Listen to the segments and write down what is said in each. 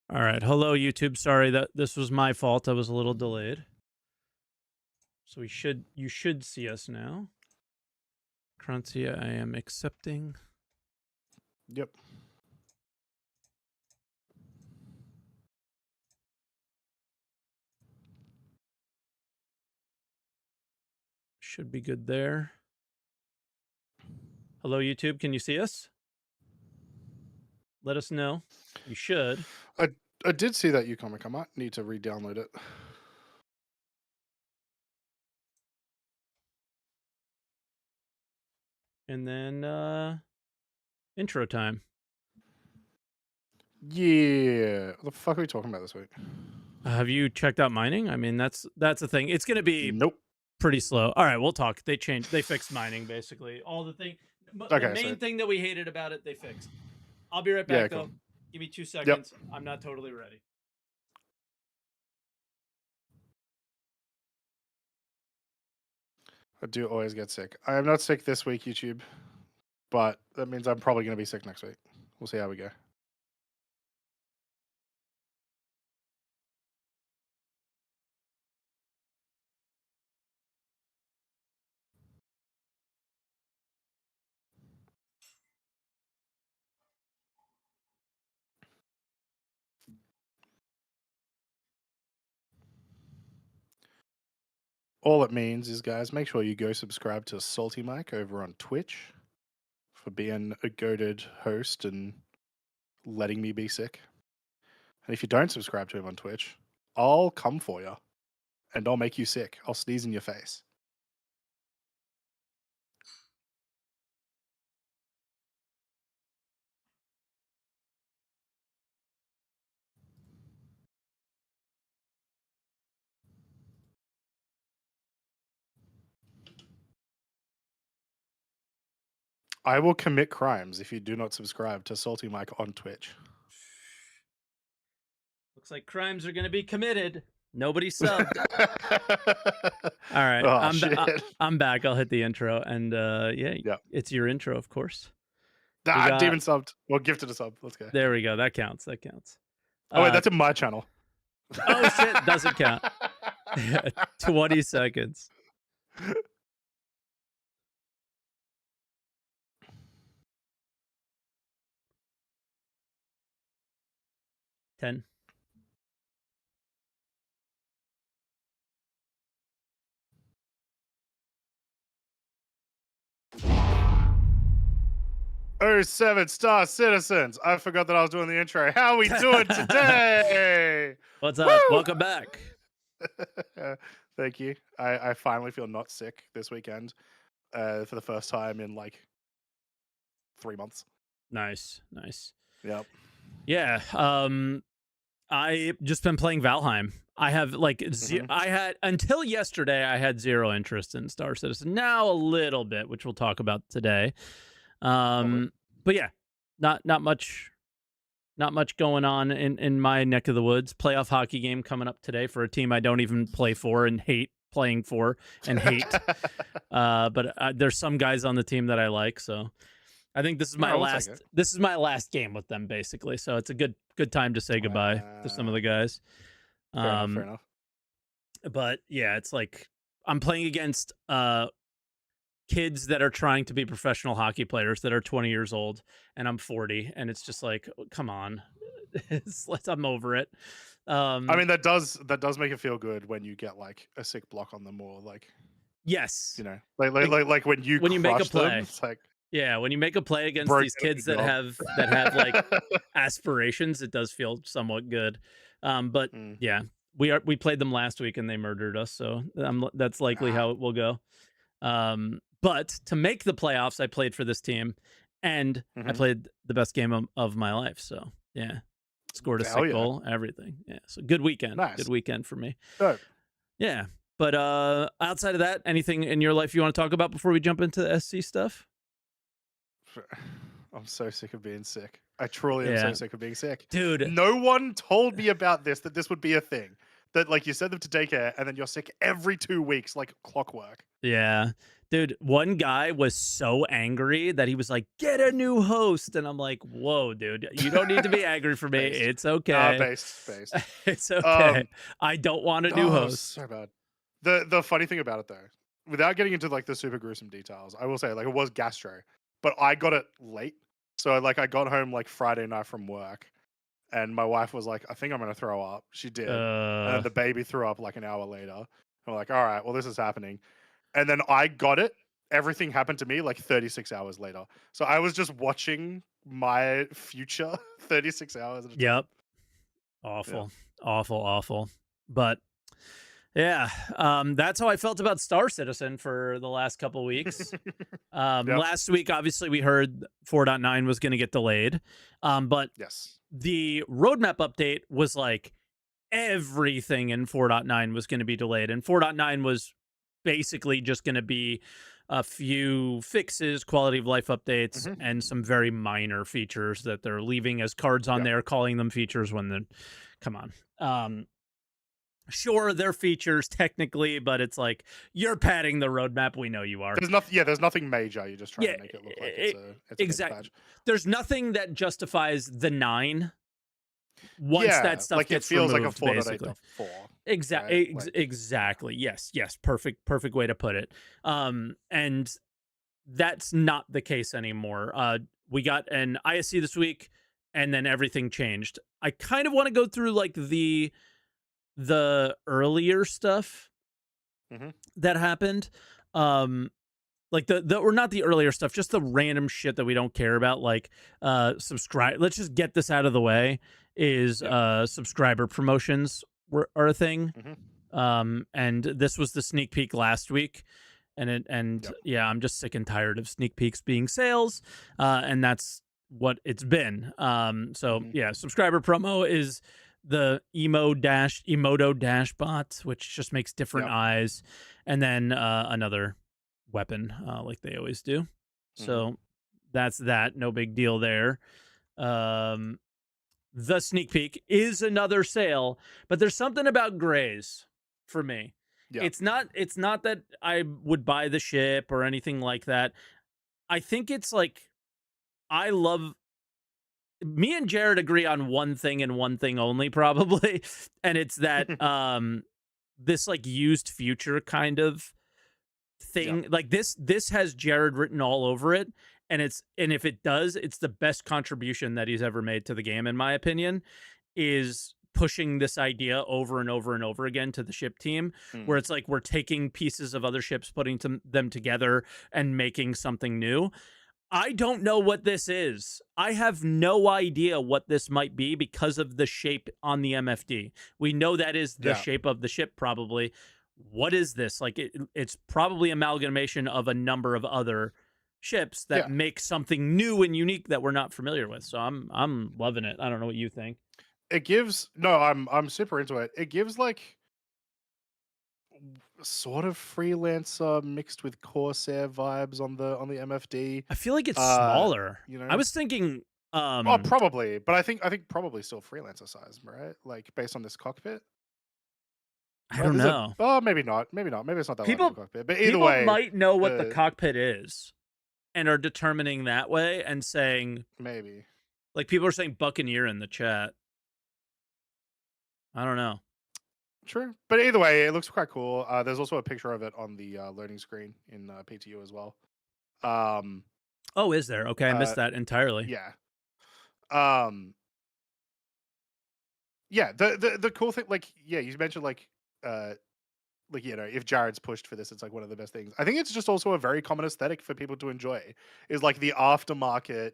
All right. Hello, YouTube. Sorry that this was my fault. I was a little delayed. So you should see us now. Croncy, I am accepting. Yep. Should be good there. Hello, YouTube. Can you see us? Let us know. You should. I did see that comic. I might need to re-download it. And then intro time. Yeah. What the fuck are we talking about this week? Have you checked out mining? I mean, that's the thing. It's going to be Nope. pretty slow. All right, we'll talk. They fixed mining basically. All the thing. Okay, the main so thing that we hated about it, they fixed. I'll be right back, though. Give me 2 seconds. Yep. I'm not totally ready. I do always get sick. I am not sick this week, YouTube, but that means I'm probably going to be sick next week. We'll see how we go. All it means is, guys, make sure you go subscribe to SaltEMike over on Twitch for being a goated host and letting me be sick. And if you don't subscribe to him on Twitch, I'll come for you and I'll make you sick. I'll sneeze in your face. I will commit crimes if you do not subscribe to SaltEMike on Twitch. Looks like crimes are going to be committed. Nobody subbed. All right. Oh, I'm back. I'll hit the intro. And it's your intro, of course. Demon subbed. Well, gifted a sub. Let's go. There we go. That counts. That counts. Oh, wait, that's in my channel. Oh, shit. Doesn't count. 20 seconds. 10. Oh, 7-star citizens. I forgot that I was doing the intro. How are we doing today? What's up? Woo! Welcome back. Thank you. I finally feel not sick this weekend for the first time in like 3 months. Nice. Yep. Yeah. I just been playing Valheim. I have like I had until yesterday I had zero interest in Star Citizen. Now a little bit, which we'll talk about today. But yeah, not much going on in my neck of the woods. Playoff hockey game coming up today for a team I don't even play for and hate playing for and hate. But there's some guys on the team that I like, so I think this is my last. This is my last game with them, basically. So it's a good time to say goodbye to some of the guys. Fair enough. But yeah, it's like I'm playing against kids that are trying to be professional hockey players that are 20 years old, and I'm 40, and it's just like, come on, I'm over it. I mean, that does make it feel good when you get like a sick block on them, or like, yes, you know, like when you make a play. Them, it's like, yeah, when you make a play against these kids that have like aspirations, it does feel somewhat good. But yeah, we played them last week and they murdered us, so that's likely how it will go. But to make the playoffs, I played for this team, and I played the best game of my life. So yeah, scored a sick goal, everything. Yeah, so good weekend. Nice. Good weekend for me. Good. Yeah, but outside of that, anything in your life you want to talk about before we jump into the SC stuff? I'm so sick of being sick. I truly am so sick of being sick. Dude. No one told me about this, that this would be a thing. That like you send them to daycare and then you're sick every 2 weeks like clockwork. Yeah. Dude, one guy was so angry that he was like, "Get a new host," and I'm like, "Whoa, dude, you don't need to be angry for me. Based. It's Nah, okay. based. It's okay. Um, I don't want a new oh, host." so bad. The funny thing about it though, without getting into like the super gruesome details, I will say like it was gastro, but I got it late. So like I got home like Friday night from work, and my wife was like, "I think I'm gonna throw up." She did, and then Uh, the baby threw up like an hour later. I'm like, "All right, well this is happening," and then I got it. Everything happened to me like 36 hours later. So I was just watching my future 36 hours at a time. yep. Yeah. Awful, awful, awful. But yeah, that's how I felt about Star Citizen for the last couple weeks. Yep. Last week, obviously, we heard 4.9 was going to get delayed, but Yes. the roadmap update was like everything in 4.9 was going to be delayed, and 4.9 was basically just going to be a few fixes, quality of life updates, Hmm. and some very minor features that they're leaving as cards on Yep. there, calling them features when they're, come on. Sure, they're features technically, but it's like you're padding the roadmap. We know you are. There's nothing. Yeah, there's nothing major. You're just trying Yeah, to make it look like it's a big exactly. patch. There's nothing that justifies the 9 once that Yeah, stuff like it gets feels like a removed, 4.8 basically. to 4, right? Like, Exactly. Yes, yes. Perfect way to put it. And that's not the case anymore. We got an ISC this week, and then everything changed. I kind of want to go through like the earlier stuff hmm that happened. Um, like the or not the earlier stuff, just the random shit that we don't care about, like subscribe, let's just get this out of the way, is yep. subscriber promotions are a thing. hmm And this was the sneak peek last week, and Yep. yeah, I'm just sick and tired of sneak peeks being sales, and that's what it's been. So hmm yeah, subscriber promo is the emoto dash bot, which just makes different Yep. eyes, and then another weapon, like they always do. hmm So that's that. No big deal there. Um, the sneak peek is another sale, but there's something about grays for me. Yep. It's not that I would buy the ship or anything like that. I think it's like I love me and Jared agree on one thing and one thing only probably, and it's that this like used future kind of Yep. thing. Like this has Jared written all over it, and if it does, it's the best contribution that he's ever made to the game, in my opinion, is pushing this idea over and over and over again to the ship team, where Mm. it's like we're taking pieces of other ships, putting them together and making something new. I don't know what this is. I have no idea what this might be because of the shape on the MFD. We know that is the Yeah. shape of the ship, probably. What is this? Like it's probably amalgamation of a number of other ships that Yeah. make something new and unique that we're not familiar with. So I'm loving it. I don't know what you think. It gives no. I'm super into it. It gives like sort of freelancer mixed with Corsair vibes on the MFD. I feel like it's Uh, smaller. you I know, was thinking oh, probably, but I think probably still freelancer size, right? Like based on this cockpit, I right? don't There's a know. oh, maybe not, maybe not, maybe it's not that large of a People cockpit, but either people way, might know what the the cockpit is and are determining that way and saying, maybe like, people are saying Buccaneer in the chat. I don't know. true, but either way, it looks quite cool. There's also a picture of it on the loading screen in PTU as well. Um, Oh, is there? Okay, I missed uh, that entirely. yeah, um, yeah. The cool thing, like, yeah, you mentioned uh if Jared's pushed for this, it's like one of the best things. I think it's just also a very common aesthetic for people to enjoy. Is like the aftermarket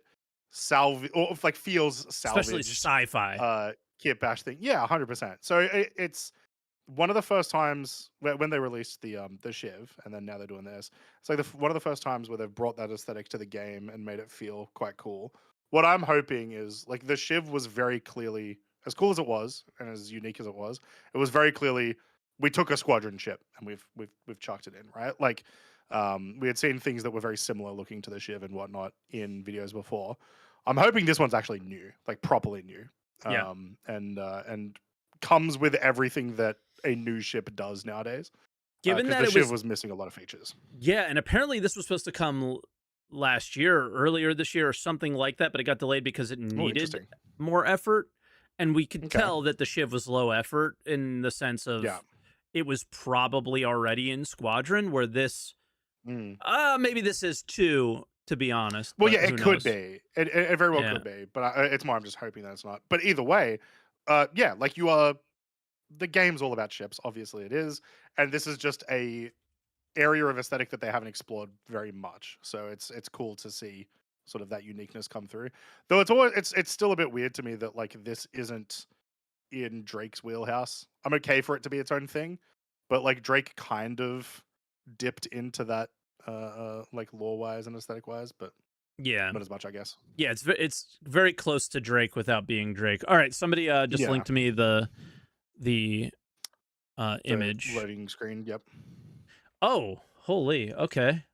salvage or like feels Especially salvaged sci-fi. kit bash thing. Yeah, 100%. So it's one of the first times when they released the Shiv, and then now they're doing this. It's like one of the first times where they've brought that aesthetic to the game and made it feel quite cool. What I'm hoping is like the Shiv was very clearly as cool as it was and as unique as it was. It was very clearly we took a squadron ship and we've chucked it in, right? Like we had seen things that were very similar looking to the Shiv and whatnot in videos before. I'm hoping this one's actually new, like properly new, Yeah. and comes with everything that a new ship does nowadays. Given because that the it Shiv was was missing a lot of features. yeah, and apparently this was supposed to come last year or earlier this year or something like that, but it got delayed because it Oh, needed interesting. more effort. And we could Okay. tell that the Shiv was low effort in the sense Yeah. of it was probably already in Squadron, where this, Mm. maybe this is too, to be honest, Well, but yeah, who it could knows? be. It very well Yeah. could be, but it's more. I'm just hoping that it's not. But either way, yeah, like you are. The game's all about ships. Obviously, it is, and this is just a area of aesthetic that they haven't explored very much. So it's cool to see sort of that uniqueness come through. Though it's still a bit weird to me that like this isn't in Drake's wheelhouse. I'm okay for it to be its own thing, but like Drake kind of dipped into that like lore wise and aesthetic wise, but Yeah. not as much, I guess. Yeah, it's very close to Drake without being Drake. All right, somebody just Yeah, linked to me the the image. loading screen. Yep. Oh, holy. Okay.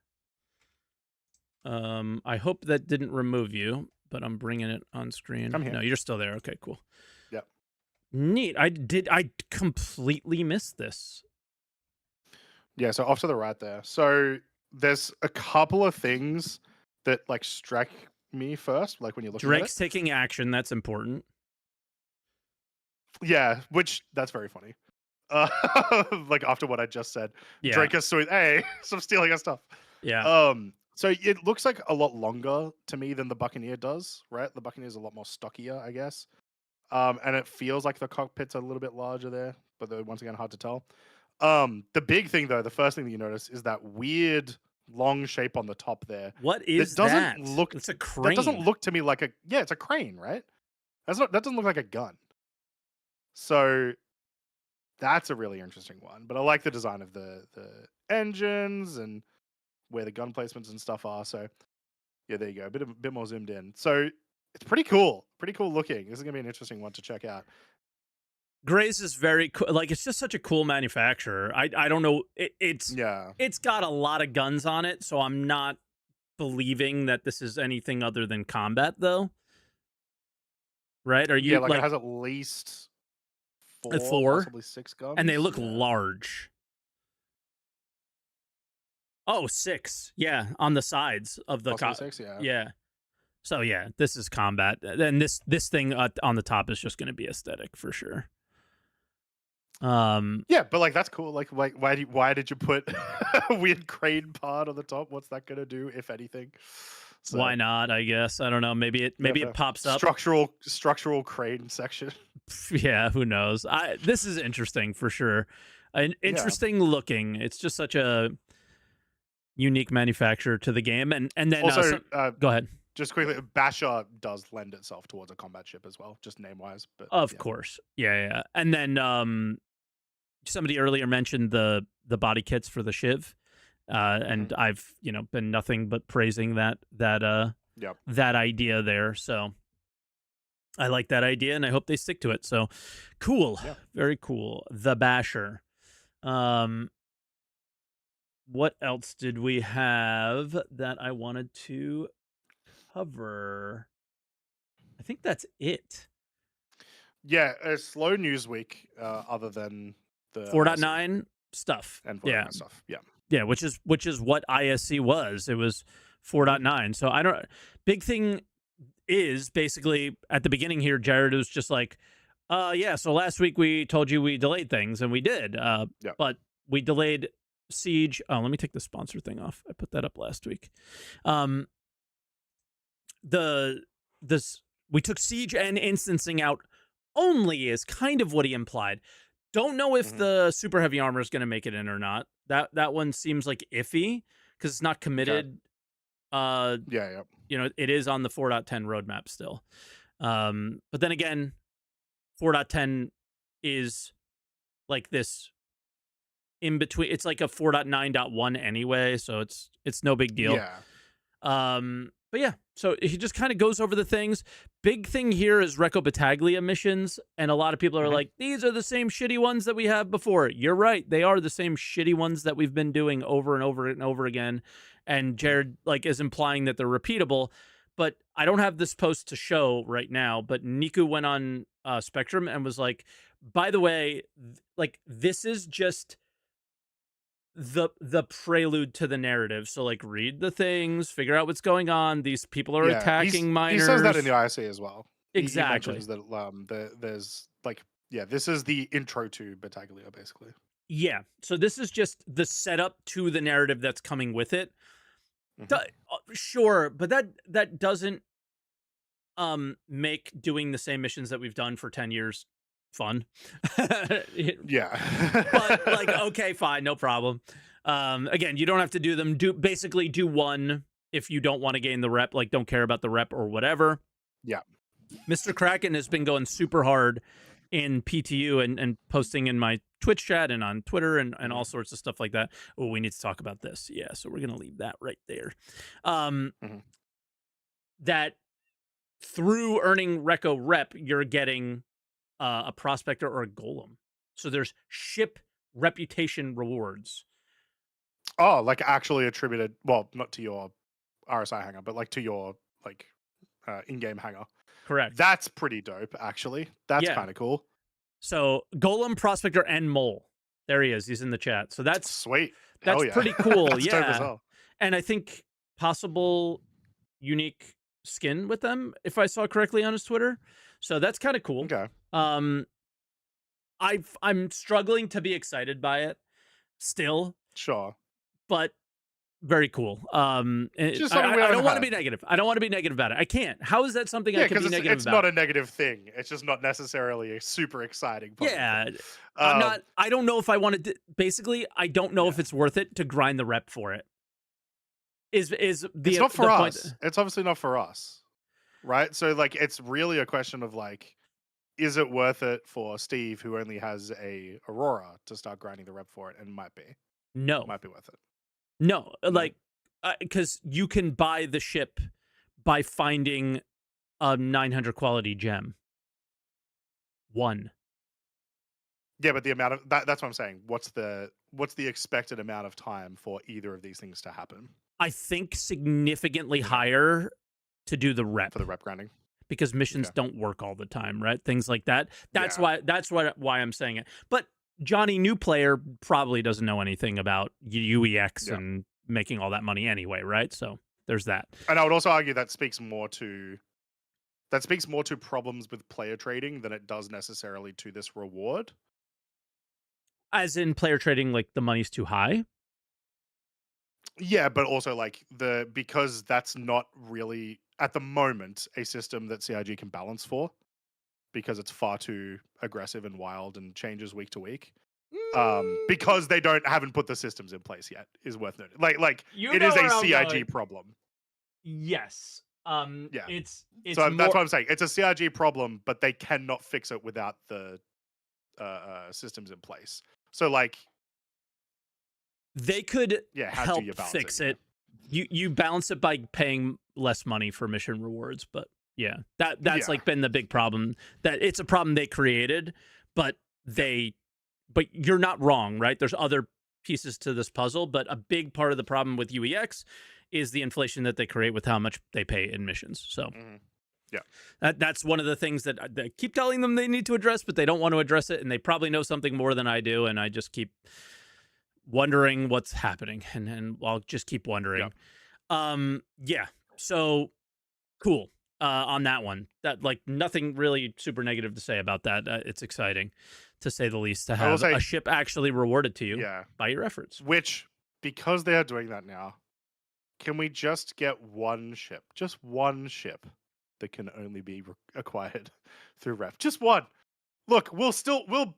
I hope that didn't remove you, but I'm bringing it on screen. I'm here. No, you're still there. Okay, cool. Yep. Neat. I completely missed this. Yeah, so off to the right there. So there's a couple of things that like strike me first, like when you're looking at Drake's it. taking action. That's important. Yeah, which that's very funny. Like after what I just said, Yeah. Drake is sweet. Hey, stop stealing our stuff. Yeah. So it looks like a lot longer to me than the Buccaneer does, right? The Buccaneer's a lot more stockier, I guess. And it feels like the cockpit's a little bit larger there, but they're once again hard to tell. The big thing though, the first thing that you notice is that weird long shape on the top there. What is That doesn't that? look It's a that doesn't crane. look to me like a yeah, it's a crane, right? That doesn't look like a gun. So that's a really interesting one. But I like the design of the engines and where the gun placements and stuff are. So yeah, there you go. A bit more zoomed in. So it's pretty cool. Pretty cool looking. This is gonna be an interesting one to check out. Graze is very cool. Like, it's just such a cool manufacturer. I don't know. Yeah. It's got a lot of guns on it, so I'm not believing that this is anything other than combat, though. Right? Are Yeah, you like it like has at least a 4, four? possibly 6 guns. And they look Yeah. large. Oh, 6. Yeah, on the sides of the Possibly 6, yeah. yeah. So yeah, this is combat, and this thing on the top is just going to be aesthetic for sure. Yeah, but like that's cool. Like why did you put a weird crane part on the top? What's that gonna do, if anything? So, why not? I guess I don't know. Maybe it pops up. Structural crane section. Yeah, who knows? This is interesting for sure. Interesting looking. It's just such a unique manufacturer to the game, and then Also, go ahead. just quickly, Basher does lend itself towards a combat ship as well, just name wise. But Of yeah. course, yeah. And then somebody earlier mentioned the body kits for the Shiv, and I've been nothing but praising that idea there. So I like that idea, and I hope they stick to it. So cool, very cool. The Basher. What else did we have that I wanted to cover? I think that's it. Yeah, a slow news week, other than the 4.9 stuff. and 4.9 stuff. Yeah, which is what ISC was. It was 4.9. So I don't. Big thing is basically at the beginning here, Jared was just like, yeah. So last week we told you we delayed things, and we did. But we delayed Siege. Oh, let me take the sponsor thing off. I put that up last week. We took Siege and instancing out only is kind of what he implied. Don't know if the super heavy armor is going to make it in or not. That one seems like iffy because it's not committed. Yeah. It is on the 4.10 roadmap still. But then again, 4.10 is like this in between. It's like a 4.9.1 anyway, so it's no big deal. Yeah. But yeah, so he just kind of goes over the things. Big thing here is Recco Battaglia missions, and a lot of people are like, these are the same shitty ones that we have before. You're right. They are the same shitty ones that we've been doing over and over and over again. And Jared is implying that they're repeatable, but I don't have this post to show right now, but Niku went on Spectrum and was like, by the way, this is just the prelude to the narrative. So like read the things, figure out what's going on. These people are Yeah, attacking he says that in the minors. IC as well. He Exactly. mentions that there's like, yeah, this is the intro to Battaglia basically. Yeah. So this is just the setup to the narrative that's coming with it. Mhm. Sure, but that doesn't make doing the same missions that we've done for 10 years fun. But like, Yeah. okay, fine, no problem. Again, you don't have to do them. Basically do one if you don't want to gain the rep, like don't care about the rep or whatever. Yeah. Mr. Kraken has been going super hard in PTU and posting in my Twitch chat and on Twitter and all Mhm. sorts of stuff like that. Oh, we need to talk about this. Yeah, so we're gonna leave that right there. Um, Mhm. that through earning Reco rep, you're getting a prospector or a golem. So there's ship reputation rewards. Oh, like actually attributed, well, not to your RSI hanger, but like to your like in-game hanger. Correct. That's pretty dope, actually. That's Yeah. kind of cool. So golem, prospector, and mole. There he is. He's in the chat. So Sweet. Hell that's yeah. pretty cool. That's dope as Yeah. well. And I think possible unique skin with them, if I saw correctly on his Twitter. So that's kind of cool. Okay. Um, I'm struggling to be excited by it still, Sure. but very cool. Just something we I don't haven't want to be had. negative. I don't want to be negative about it. I can't. How is that something I Yeah, can because be negative it's about? not a negative thing. It's just not necessarily a super exciting positive Yeah, thing. I'm not. I don't know if I want to. Basically, I don't know if Yeah. it's worth it to grind the rep for it. Is It's not for the point? us. It's obviously not for us. Right? So like it's really a question of like, is it worth it for Steve, who only has a Aurora, to start grinding the rep for it? And might be. No, Might be worth it. no. No? Like, because you can buy the ship by finding a 900 quality gem. One. Yeah, but the amount of that's what I'm saying. What's the expected amount of time for either of these things to happen I think significantly You know. higher to do the rep for the rep grinding? because missions Okay. don't work all the time, right? Things like that. That's Yeah. why I'm saying it. But Johnny, new player, probably doesn't know anything about UEX Yeah. and making all that money anyway, right? So there's that. And I would also argue that speaks more to problems with player trading than it does necessarily to this reward. As in player trading, like the money's too high. Yeah, but also like because that's not really at the moment a system that CIG can balance for, because it's far too aggressive and wild and changes week to week. Because they haven't put the systems in place yet, is worth noting. Like You it know is a where I'm CIG going. problem. Yes. Yeah. It's So more, that's what I'm saying. It's a CIG problem, but they cannot fix it without the systems in place. So like, they could yeah, how do you help balance fix it? You balance it by paying less money for mission rewards, but yeah, that's Yeah. like been the big problem. That it's a problem they created, but but you're not wrong, right? There's other pieces to this puzzle, but a big part of the problem with UEX is the inflation that they create with how much they pay in missions. So Mhm. Yeah. that's one of the things that I keep telling them they need to address, but they don't want to address it, and they probably know something more than I do, and I just keep wondering what's happening, and I'll just keep wondering. Yeah. So cool. On that one, that like nothing really super negative to say about that. It's exciting, to say the least, to have a ship actually rewarded to you by your efforts. Which, because they are doing that now, can we just get one ship, just one ship, that can only be acquired through rep? Just one. Look, we'll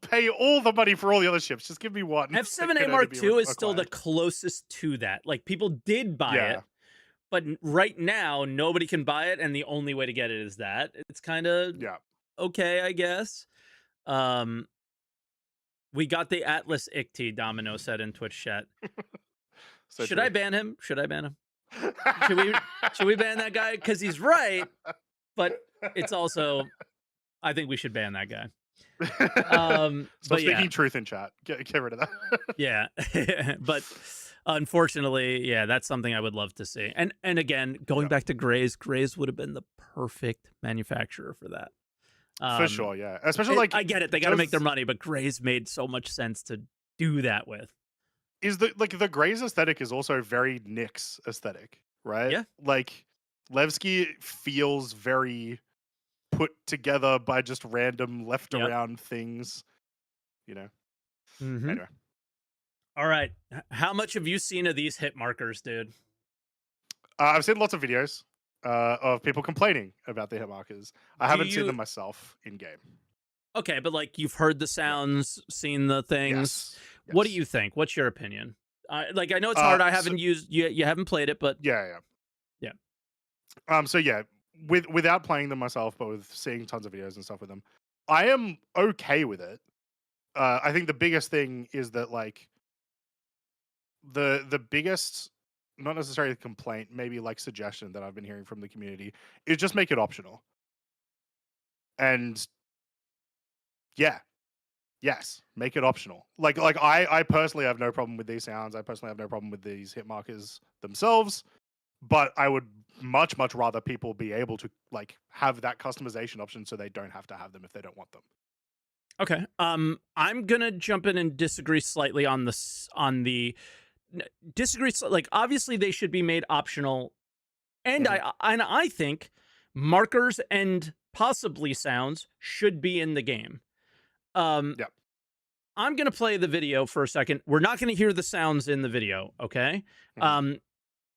pay all the money for all the other ships. Just give me one. F7A Mark II is still the closest to that. Like people did buy it, but right now nobody can buy it, and the only way to get it is that. It's kind of okay, I guess. We got the Atlas Icti, Domino said in Twitch chat. So Should I ban him? Should I ban him? Should we ban that guy? Because he's right, but it's also, I think we should ban that guy. Stop speaking truth in chat. Get rid of that. Yeah. But unfortunately, yeah, that's something I would love to see. And again, going back to Grays would have been the perfect manufacturer for that. For sure, yeah. Especially like, I get it, they got to make their money, but Grays made so much sense to do that with. is the like the Grays aesthetic is also very Nyx aesthetic, right? Yeah. Like Levski feels very put together by just random left Yep. around things, you know. Mm-hmm. Anyway, All right. How much have you seen of these hit markers, dude? I've seen lots of videos of people complaining about the hit markers. I Do haven't seen you them myself in game. Okay, but like you've heard the Yeah. sounds, seen the things. Yes. What do Yes. you think? What's your opinion? Like I know it's Uh, hard. I so haven't used you haven't played it, but yeah, yeah. yeah. So yeah, without playing them myself, but with seeing tons of videos and stuff with them, I am okay with it. I think the biggest thing is that like the biggest, not necessarily complaint, maybe like suggestion that I've been hearing from the community is just make it optional. And yeah, yes, make it optional. Like I personally have no problem with these sounds. I personally have no problem with these hit markers themselves. But I would much rather people be able to like have that customization option so they don't have to have them if they don't want them. Okay. I'm gonna jump in and disagree slightly on like obviously they should be made optional, and Hmm. I think markers and possibly sounds should be in the game. Um, Yeah. I'm gonna play the video for a second. We're not gonna hear the sounds in the video, okay? Hmm. Um,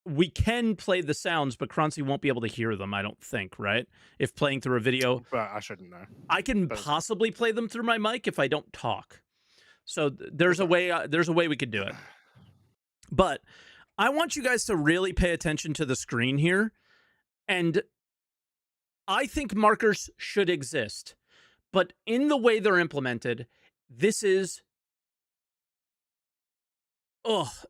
we can play the sounds, but Croncy won't be able to hear them, I don't think, right? If playing through a video, But I shouldn't know. I can But possibly play them through my mic if I don't talk. So that's all there's a way we could do right. it. But I want you guys to really pay attention to the screen here, and I think markers should exist. But in the way they're implemented, this is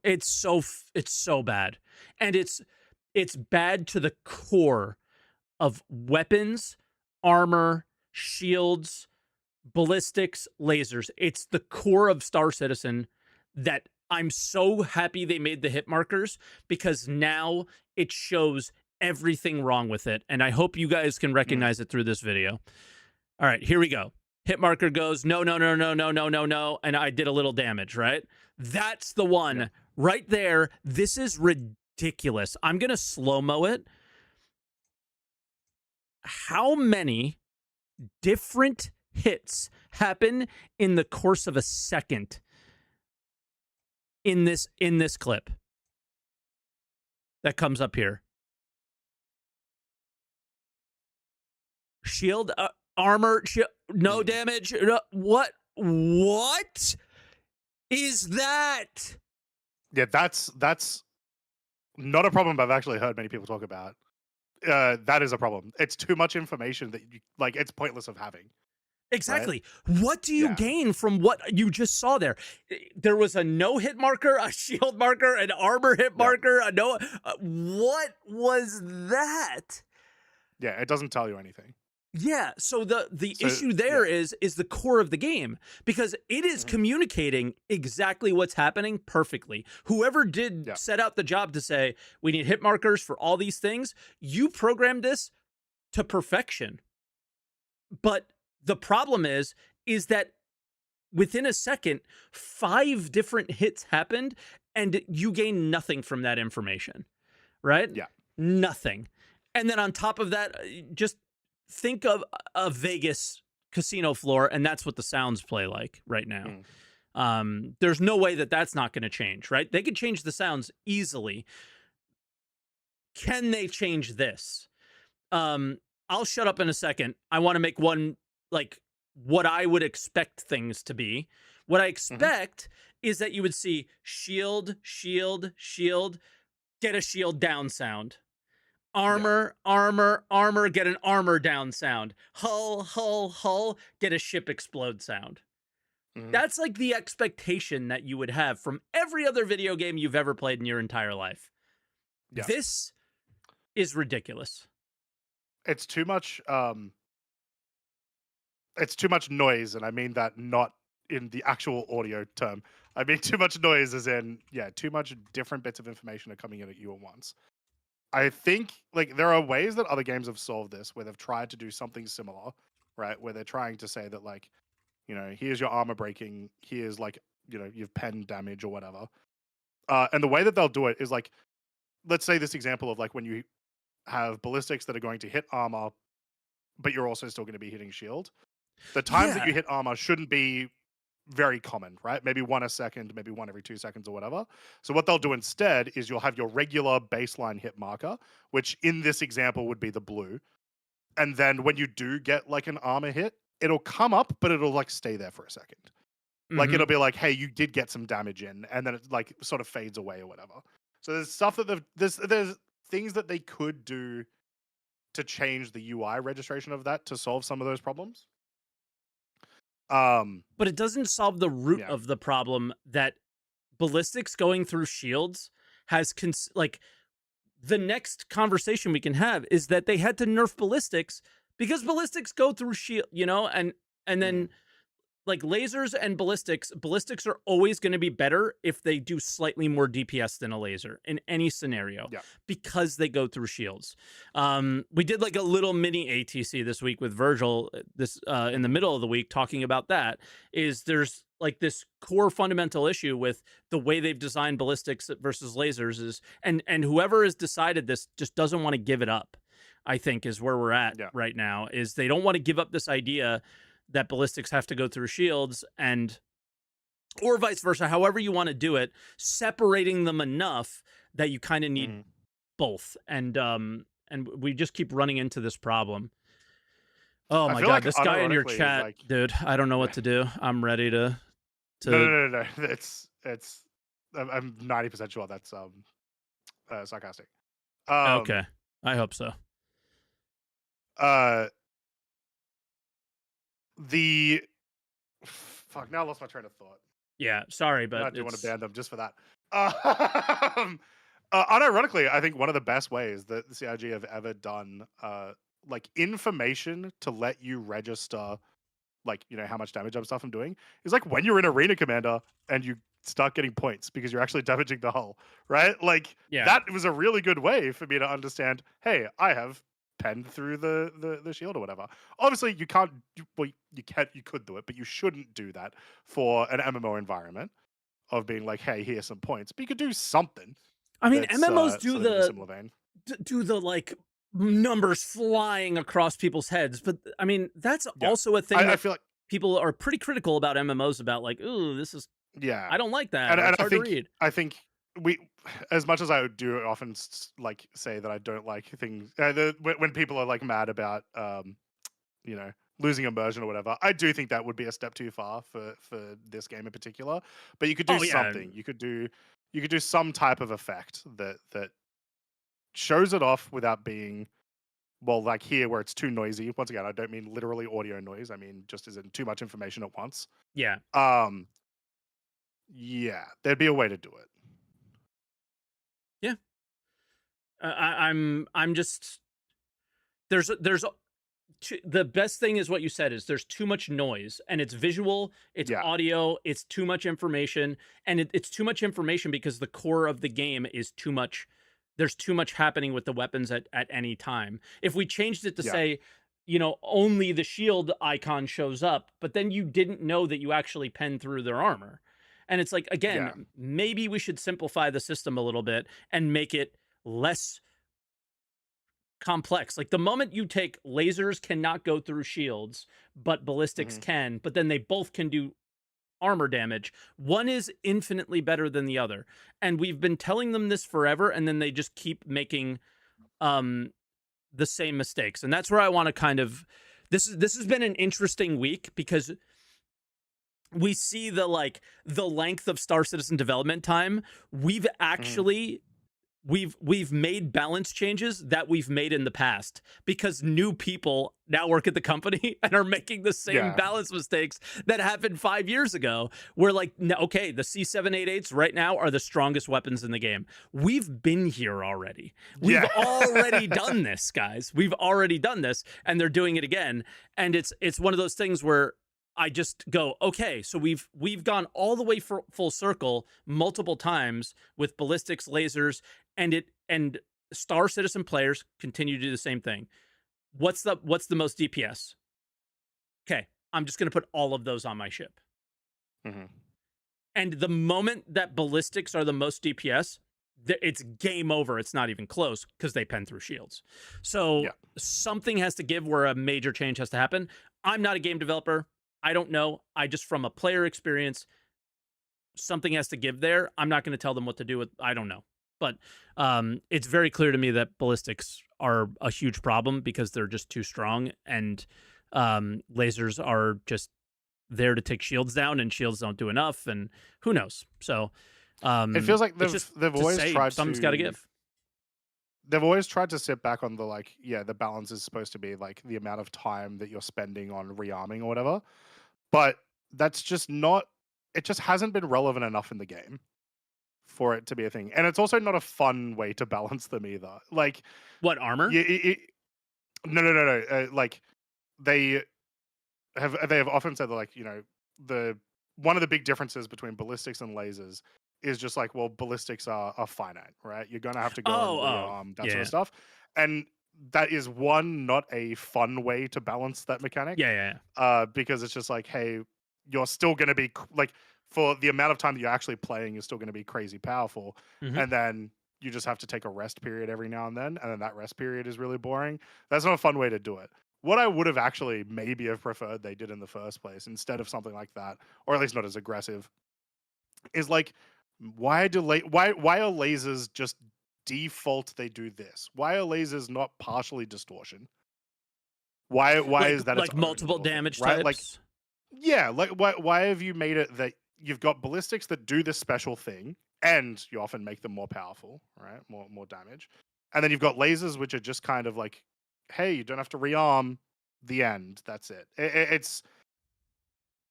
it's so bad. And it's bad to the core of weapons, armor, shields, ballistics, lasers. It's the core of Star Citizen that I'm so happy they made the hit markers, because now it shows everything wrong with it. And I hope you guys can Mm, recognize it through this video. All right, here we go. Hit marker goes, no, no, no, no, no, no, no, no. And I did a little damage, right? That's the yeah. one right there. This is ridiculous. I'm going to slow mo it. How many different hits happen in the course of a second in this clip that comes up here? Shield, armor, no Mm. damage. What is that? Yeah, that's not a problem I've actually heard many people talk about. That is a problem. It's too much information that you like. It's pointless of having, right? Exactly. What do you Yeah, gain from what you just saw there? There was a no hit marker, a shield marker, an armor hit yeah, marker, a no. What was that? yeah. It doesn't tell you anything. Yeah, so the So issue there yeah, is the core of the game, because it is mhm, communicating exactly what's happening perfectly. Whoever did yeah, set out the job to say we need hit markers for all these things, you programmed this to perfection. But the problem is that within a second, 5 different hits happened and you gain nothing from that information, right? yeah. Nothing. And then on top of that, just think of a Vegas casino floor, and that's what the sounds play like right now. Mm, There's no way that that's not going to change, right? They could change the sounds easily. Can they change this? I'll shut up in a second. I want to make one, like, what I would expect things to be. What I mhm, expect is that you would see shield, shield, shield, get a shield down sound. yeah, Armor, armor, armor, get an armor down sound. Hull, hull, hull, get a ship explode sound. mhm, That's like the expectation that you would have from every other video game you've ever played in your entire life. yeah. This is ridiculous. It's too much. It's too much noise, and I mean that not in the actual audio term. I mean too much noise, as in yeah, too much different bits of information are coming in at you at once. I think like there are ways that other games have solved this where they've tried to do something similar, right? Where they're trying to say that like, here's your armor breaking, here's like, you've pen damage or whatever. And the way that they'll do it is like, let's say this example of like when you have ballistics that are going to hit armor, but you're also still going to be hitting shield. The times that you Yeah. hit armor shouldn't be very common, right? Maybe one a second, maybe one every 2 seconds or whatever. So what they'll do instead is you'll have your regular baseline hit marker, which in this example would be the blue. And then when you do get like an armor hit, it'll come up, but it'll like stay there for a second. Like Hmm. it'll be like, hey, you did get some damage in, and then it like sort of fades away or whatever. So there's stuff that there's things that they could do to change the UI registration of that to solve some of those problems. Um, But it doesn't solve the root yeah, of the problem that ballistics going through shields has like the next conversation we can have is that they had to nerf ballistics because ballistics go through shield, and mhm, then like lasers and ballistics are always going to be better if they do slightly more DPS than a laser in any scenario yeah, because they go through shields. We did like a little mini ATC this week with Virgil this in the mhm, middle of the week talking about that. Is there's like this core fundamental issue with the way they've designed ballistics versus lasers is, and whoever has decided this just doesn't want to give it up. I think is where we're at yeah, right now. Is they don't want to give up this idea that ballistics have to go through shields, and or vice versa, however you want to do it, separating them enough that you kind of need mhm. both. And we just keep running into this problem. Oh I my feel god, like this guy in your unironically, chat, like, dude, I don't know what yeah, to do. I'm ready to no, no, to no, no, no. It's. I'm 90% sure that's sarcastic. Um, okay. I hope so. uh, the fuck. Now I lost my train of thought. Yeah, sorry, Now but I do want to it's ban them just for that. Um, unironically, I think one of the best ways that the CIG have ever done, like information to let you register, like how much damage stuff I'm doing, is like when you're in Arena Commander and you start getting points because you're actually damaging the hull, right? Like yeah. that was a really good way for me to understand. Hey, I have penned through the shield or whatever. Obviously, you can't. Well, you could do it, but you shouldn't do that for an MMO environment of being like, hey, here's some points. But you could do something I mean, that's MMOs do sort of in a the similar vein. like numbers flying across people's heads, but I mean, that's Yeah, also a thing I that feel like people are pretty critical about MMOs about, like, ooh, this is yeah, I don't like that, and or and it's hard to read. I think we, as much as I do often like say that I don't like things, when people are like mad about you know losing immersion or whatever, I do think that would be a step too far for this game in particular. But you could do Oh yeah, something. You could do some type of effect that shows it off without being, well, like here where it's too noisy. Once again, I don't mean literally audio noise. I mean just as in too much information at once. yeah, Um, yeah, there'd be a way to do it. yeah. I'm just there's the best thing is what you said is there's too much noise, and it's visual, it's Yeah. audio, it's too much information, and it's too much information because the core of the game is too much. There's too much happening with the weapons at any time. If we changed it to Yeah. say, only the shield icon shows up, but then you didn't know that you actually pen through their armor. And it's like, Yeah. again, maybe we should simplify the system a little bit and make it less complex. Like the moment you take lasers cannot go through shields, but ballistics Mhm. can, but then they both can do armor damage. One is infinitely better than the other. And we've been telling them this forever, and then they just keep making um the same mistakes. And that's where I want to kind of this has been an interesting week because we see the length of Star Citizen development time. We've Mhm. actually we've made balance changes that we've made in the past because new people now work at the company and are making the same Yeah. balance mistakes that happened 5 years ago. We're like, no, okay, the C788s right now are the strongest weapons in the game. We've been here already. We've Yeah. already done this, guys. We've already done this, and they're doing it again. And it's one of those things where I just go, okay, so we've gone all the way full circle multiple times with ballistics, lasers, and Star Citizen players continue to do the same thing. What's the most DPS? Okay, I'm just going to put all of those on my ship. Mhm. And the moment that ballistics are the most DPS, it's game over. It's not even close because they pen through shields. So Yeah. something has to give where a major change has to happen. I'm not a game developer. I don't know. I just, from a player experience, something has to give there. I'm not going to tell them what to do with. I don't know. But it's very clear to me that ballistics are a huge problem because they're just too strong, and lasers are just there to take shields down, and shields don't do enough, and who knows. So It feels like it's they've always tried something's to. got to give. They've always tried to sit back on the like, yeah, the balance is supposed to be like the amount of time that you're spending on rearming or whatever, but that's just not. It just hasn't been relevant enough in the game for it to be a thing, and it's also not a fun way to balance them either. Like, What, armor? no. Like they they have often said that, like, the one of the big differences between ballistics and lasers is just like, well, ballistics are finite, right? You're gonna have to go and rearm that sort Yeah. of stuff, and that is one, not a fun way to balance that mechanic. Yeah. Because it's just like, hey, you're still gonna be like, for the amount of time that you're actually playing, you're still gonna be crazy powerful, Mhm. and then you just have to take a rest period every now and then that rest period is really boring. That's not a fun way to do it. What I would have actually maybe have preferred they did in the first place, instead of something like that, or at least not as aggressive, is like, why are lasers just default they do this? Why are lasers not partially distortion? Why is that its Like own multiple little thing, damage right? types? Like, yeah, like why have you made it that you've got ballistics that do this special thing, and you often make them more powerful, right? More damage. And then you've got lasers which are just kind of like, hey, you don't have to rearm, the end. That's it.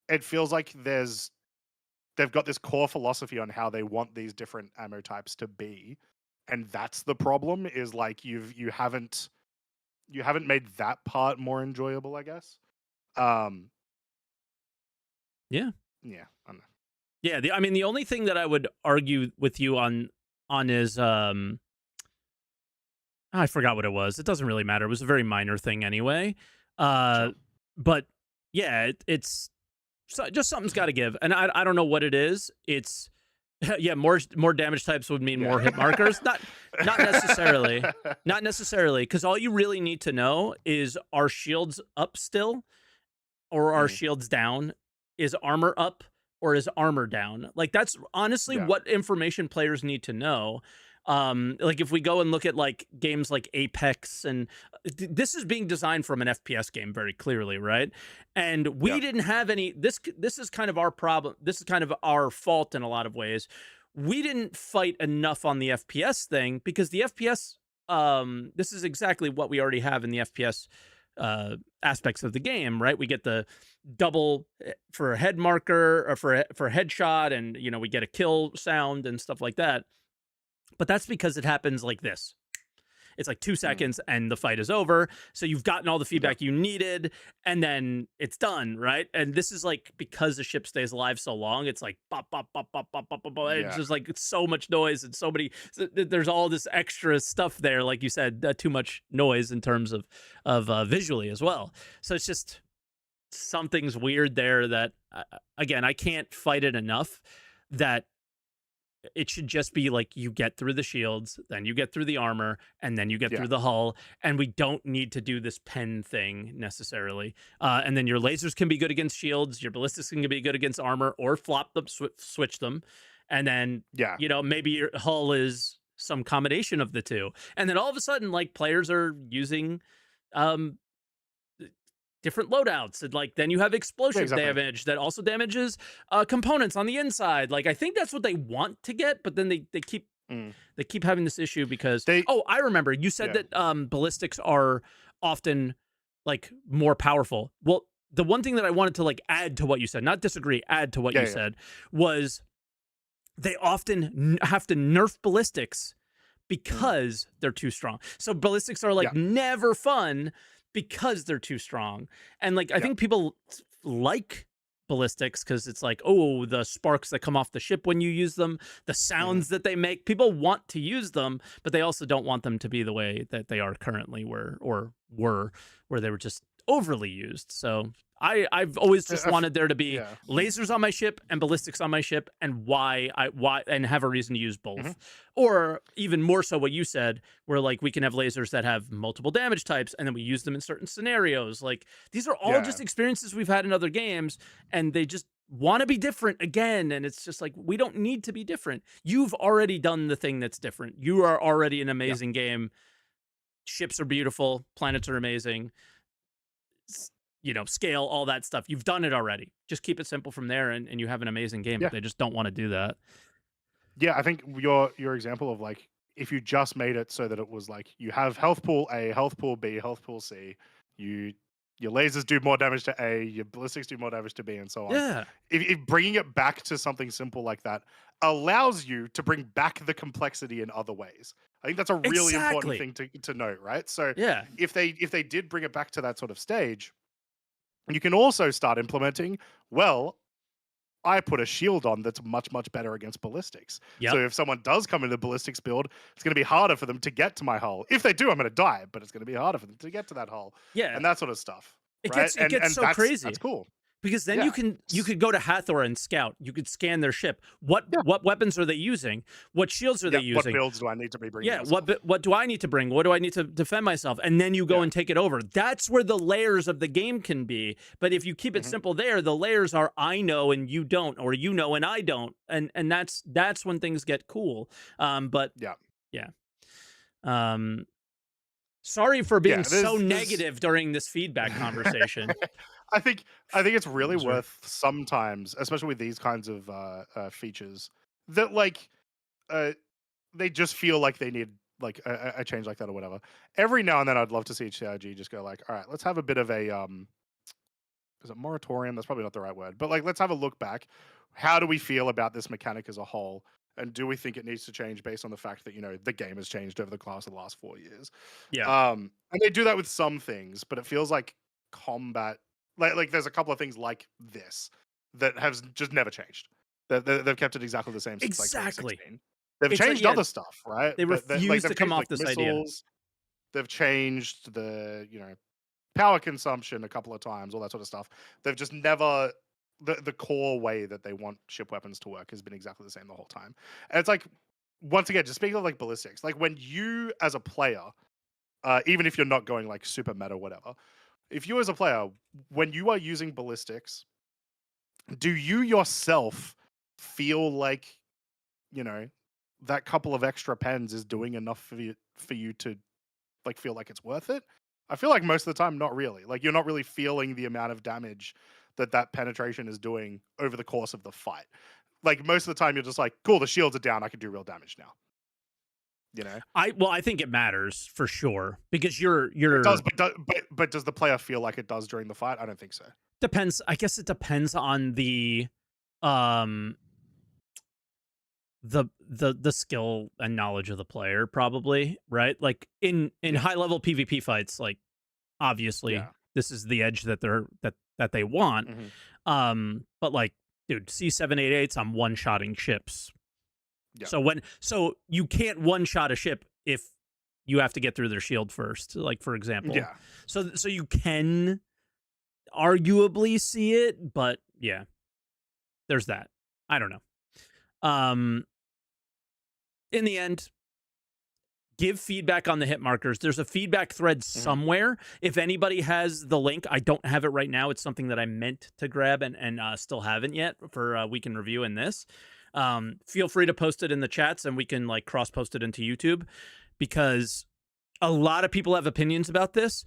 It feels like they've got this core philosophy on how they want these different ammo types to be, and that's the problem, is like you haven't made that part more enjoyable, I guess. Um Yeah. yeah, I don't know. Yeah, I mean, the only thing that I would argue with you on is I forgot what it was. It doesn't really matter. It was a very minor thing anyway. Uh, Sure. but yeah, it's just something's got to give, and I don't know what it is. It's yeah, more damage types would mean more hit markers. Not necessarily, not necessarily, because all you really need to know is, are shields up still, or are Mm, shields down? Is armor up, or is armor down? Like, that's honestly yeah. what information players need to know. Like, if we go and look at like games like Apex, and this is being designed from an FPS game very clearly, right? And we Yeah. didn't have any. This is kind of our problem. This is kind of our fault in a lot of ways. We didn't fight enough on the FPS thing, because the FPS. This is exactly what we already have in the FPS aspects of the game, right? We get the double for a head marker, or for headshot, and we get a kill sound and stuff like that. But that's because it happens like this. It's like 2 Mm, seconds and the fight is over. So you've gotten all the yeah. feedback you needed, and then it's done, right? And this is like, because the ship stays alive so long, it's like bop, bop, bop, bop, bop, bop, bop, bop. It's Yeah. just like, it's so much noise, and there's all this extra stuff there. Like you said, too much noise in terms of visually as well. So it's just, something's weird there that, again, I can't fight it enough that it should just be like, you get through the shields, then you get through the armor, and then you get Yeah. through the hull, and we don't need to do this pen thing necessarily. And then your lasers can be good against shields, your ballistics can be good against armor, or flop them, switch them, and then Yeah. maybe your hull is some combination of the two, and then all of a sudden, like, players are using um different loadouts, and like, then you have explosive exactly. damage that also damages components on the inside. Like, I think that's what they want to get, but then they keep Mm. having this issue because They I remember you said Yeah. that ballistics are often like more powerful. Well, the one thing that I wanted to like add to what you said, not disagree, add to what you Yeah. said, was they often have to nerf ballistics because they're too strong. So ballistics are like Yeah. never fun because they're too strong. And like, I Yeah. think people like ballistics because it's like, oh, the sparks that come off the ship when you use them, the sounds that they make. People want to use them, but they also don't want them to be the way that they are currently, where they were just overly used. So I've always just wanted there to be yeah. lasers on my ship and ballistics on my ship, and why and have a reason to use Hmm. both. Or even more so what you said, where like we can have lasers that have multiple damage types and then we use them in certain scenarios. Like these are all Yeah. just experiences we've had in other games, and they just want to be different again. And it's just like, we don't need to be different. You've already done the thing that's different. You are already an Yeah. amazing game. Ships are beautiful, planets are amazing, scale, all that stuff. You've done it already. Just keep it simple from there, and you have an amazing game. Yeah. But they just don't want to do that. Yeah, I think your example of like if you just made it so that it was like you have health pool A, health pool B, health pool C, you your lasers do more damage to A, your ballistics do more damage to B, and so on. Yeah, If bringing it back to something simple like that allows you to bring back the complexity in other ways. I think that's a really important exactly. thing to note, right? So Yeah, if they did bring it back to that sort of stage, you can also start implementing, well, I put a shield on that's much, much better against ballistics. So yep, if someone does come into the ballistics build, it's going to be harder for them to get to my hull. If they do, I'm going to die, but it's going to be harder for them to get to that hull, yeah. and that sort of stuff, It right? gets it gets And so that's crazy. cool. Because then Yeah. you could go to Hathor and scout. You could scan their ship. What Yeah. what weapons are they using? What shields are they Yeah. What using? builds do I need to be bringing Yeah, myself? what do I need to bring? What do I need to defend myself? And then you go Yeah. and take it over. That's where the layers of the game can be. But if you keep it Hmm. simple there, the layers are I know and you don't, or you know and I don't. And that's when things get cool. But Yeah. yeah. Um Sorry for being Yeah. so There's negative during this feedback conversation. I think it's really Loser. worth sometimes, especially with these kinds of features, that like uh, they just feel like they need like a change like that or whatever. Every now and then, I'd love to see CIG just go like, all right, let's have a bit of a is it moratorium? That's probably not the right word, but like let's have a look back. How do we feel about this mechanic as a whole? And do we think it needs to change based on the fact that the game has changed over the course of the last 4 years? Yeah. And they do that with some things, but it feels like combat, like there's a couple of things like this that have just never changed. They've kept it exactly the same since like Exactly. 2016. They've It's like, changed yeah, other stuff, right? they Like refuse to they've come changed off like this idea. missiles. They've changed the power consumption a couple of times, all that sort of stuff. They've just never the core way that they want ship weapons to work has been exactly the same the whole time. And it's like, once again, just speaking of like ballistics, like when you as a player, even if you're not going like super meta or whatever, if you as a player, when you are using ballistics, do you yourself feel like, you know, that couple of extra pens is doing enough for you to like feel like it's worth it? I feel like most of the time, not really. Like you're not really feeling the amount of damage that penetration is doing over the course of the fight. Like most of the time, you're just like, cool, the shields are down. I can do real damage now. You know, I think it matters for sure, because it does, you're but does the player feel like it does during the fight? I don't think so. depends. I guess it depends on um the skill and knowledge of the player, probably, right? Like in Yeah, high level PvP fights, like obviously yeah, this is the edge that they want. hmm, But like, dude, C788s, I'm one shotting ships. yeah, So you can't one shot a ship if you have to get through their shield first, like for example. yeah, So you can arguably see it, but yeah, there's that. I don't know. In the end, give feedback on the hit markers. There's a feedback thread hmm, somewhere. If anybody has the link, I don't have it right now. It's something that I meant to grab and still haven't yet for we can review in this. Feel free to post it in the chats and we can like cross post it into YouTube, because a lot of people have opinions about this.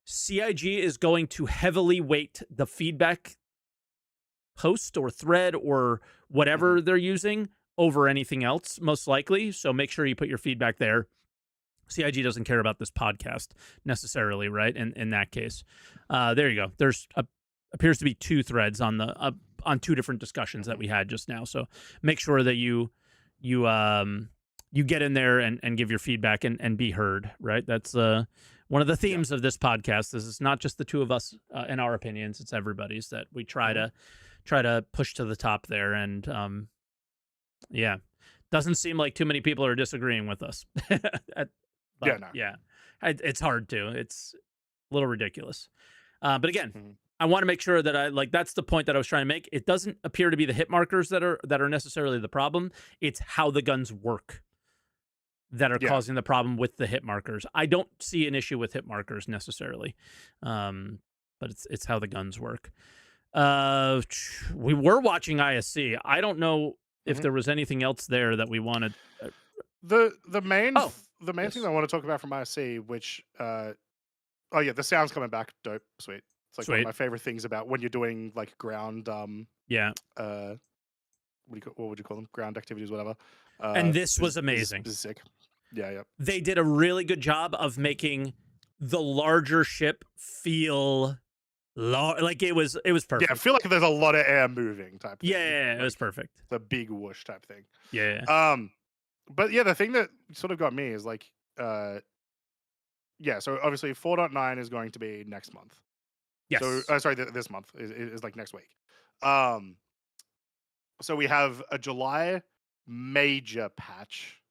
CIG is going to heavily weight the feedback post or thread or hmm, whatever they're using over anything else, most likely. So make sure you put your feedback there. CIG doesn't care about this podcast necessarily, right? In that case, there you go. There's appears to be two threads on two different discussions that hmm, we had just now. So make sure that you get in there and give your feedback and be heard. Right? That's one of the yeah, themes of this podcast. Is it's not just the two of us and our opinions; it's everybody's, that we hmm, try to push to the top there. And yeah, doesn't seem like too many people are disagreeing with us. yeah. But No, yeah, it's hard to. It's a little ridiculous. But again, Mhm. I want to make sure that I like that's the point that I was trying to make. It doesn't appear to be the hit markers that are necessarily the problem. It's how the guns work that are Yeah. causing the problem with the hit markers. I don't see an issue with hit markers necessarily, but it's how the guns work. We were watching ISC. I don't know if Mhm. there was anything else there that we wanted. The main Oh, the main thing yes, I want to talk about from ISC, which oh yeah, the sound's coming back. Dope, sweet. It's like one of sweet, my favorite things about when you're doing like ground yeah. uh what would you call them? Ground activities, whatever. And this was Is amazing. sick. Yeah, yeah. They did a really good job of making the larger ship feel like it was Yeah, I perfect. feel like there's a lot of air moving type Yeah, thing. yeah, yeah, it was Like perfect. the big whoosh type thing. Yeah, Um but yeah, the thing that sort of got me is like yeah, so obviously 4.9 is going to be next month. So yes. sorry, this month is like next week. Um so we have a July major patch.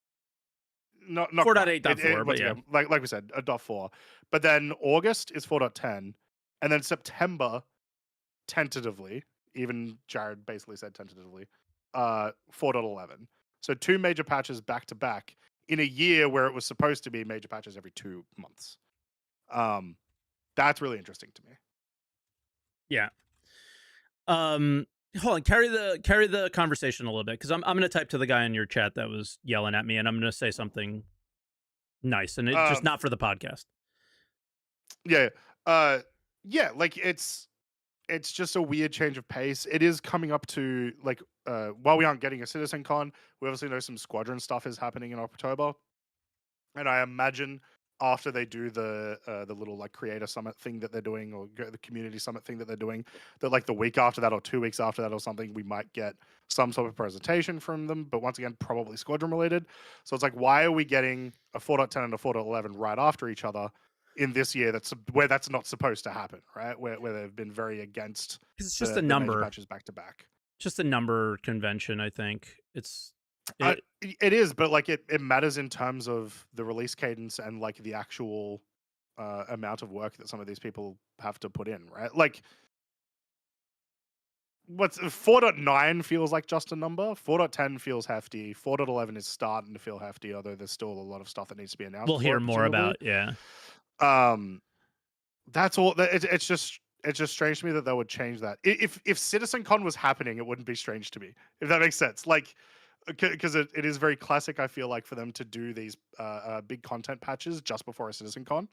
Not quite. It 4.8.4, but once yeah. again, like we said, a dot four. But then August is 4.10, and then September tentatively, even Jared basically said tentatively, 4.11. So two major patches back to back in a year where it was supposed to be major patches every 2 months. Um, that's really interesting to me. Yeah. Um, hold on, carry the conversation a little bit because I'm gonna type to the guy in your chat that was yelling at me, and I'm gonna say something nice, and it just Um, not for the podcast. yeah, uh, yeah, like it's just a weird change of pace. It is coming up to like while we aren't getting a Citizen Con, we obviously know some Squadron stuff is happening in October, and I imagine after they do the little like creator summit thing that they're doing, or the community summit thing that they're doing, that like the week after that or 2 weeks after that or something, we might get some sort of presentation from them. But once again, probably Squadron related. So it's like, why are we getting a 4.10 and a 4.11 right after each other in this year? That's where that's not supposed to happen, right? Where they've been very against 'Cause it's just a the major number, patches back to back. just a number convention. I think it's Uh, it. it is, but like it matters in terms of the release cadence and like the actual amount of work that some of these people have to put in, right? Like, what's 4.9 feels like just a number. 4.10 feels hefty. 4.11 is starting to feel hefty, although there's still a lot of stuff that needs to be announced We'll for hear it, more presumably. about. Yeah, Um, that's all. It's just strange to me that they would change that. If CitizenCon was happening, it wouldn't be strange to me. If that makes sense, like because it is very classic. I feel like for them to do these big content patches just before a CitizenCon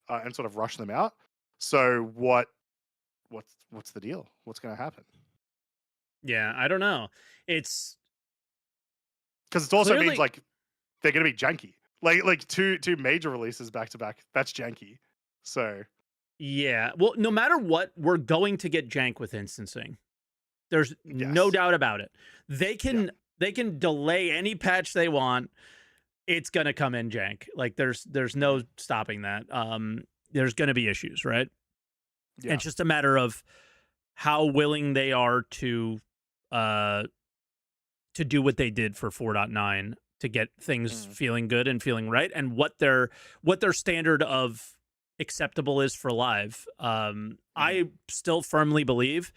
and sort of rush them out. So what's the deal? What's going to happen? yeah. I don't know. It's Because it also means clearly like they're going to be janky. Like two major releases back to back. That's janky. So yeah. Well, no matter what, we're going to get jank with instancing. There's no yes, doubt about it. They yeah, can they can delay any patch they want. It's gonna come in jank. Like there's mhm, no stopping that. There's gonna be issues, right? yeah, It's just a matter of how willing they are uh to do what they did for 4.9 to get things mm, feeling good and feeling right, and what their standard of acceptable is for live. mhm, I still firmly believe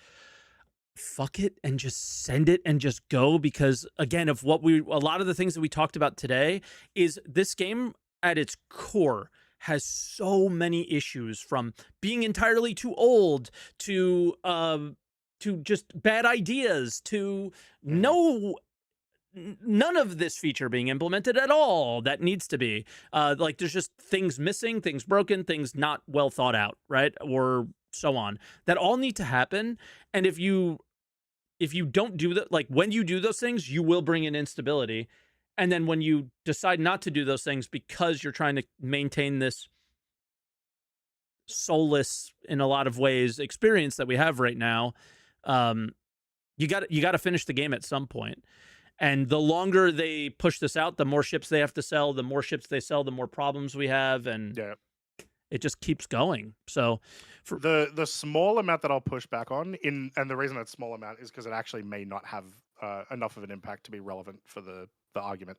fuck it and just send it and just go, because again, of what we a lot of the things that we talked about today is this game at its core has so many issues, from being entirely too old to just bad ideas to mhm, no none of this feature being implemented at all that needs to be. Like there's just things missing, things broken, things not well thought out, right? Or so on, that all need to happen. And if you don't do that, like when you do those things, you will bring in instability. And then when you decide not to do those things because you're trying to maintain this soulless, in a lot of ways, experience that we have right now, um, you got to finish the game at some point. And the longer they push this out, the more ships they have to sell. The more ships they sell, the more problems we have, and yeah. it just keeps going. So, for The small amount that I'll push back on and the reason that small amount is because it actually may not have enough of an impact to be relevant for the argument.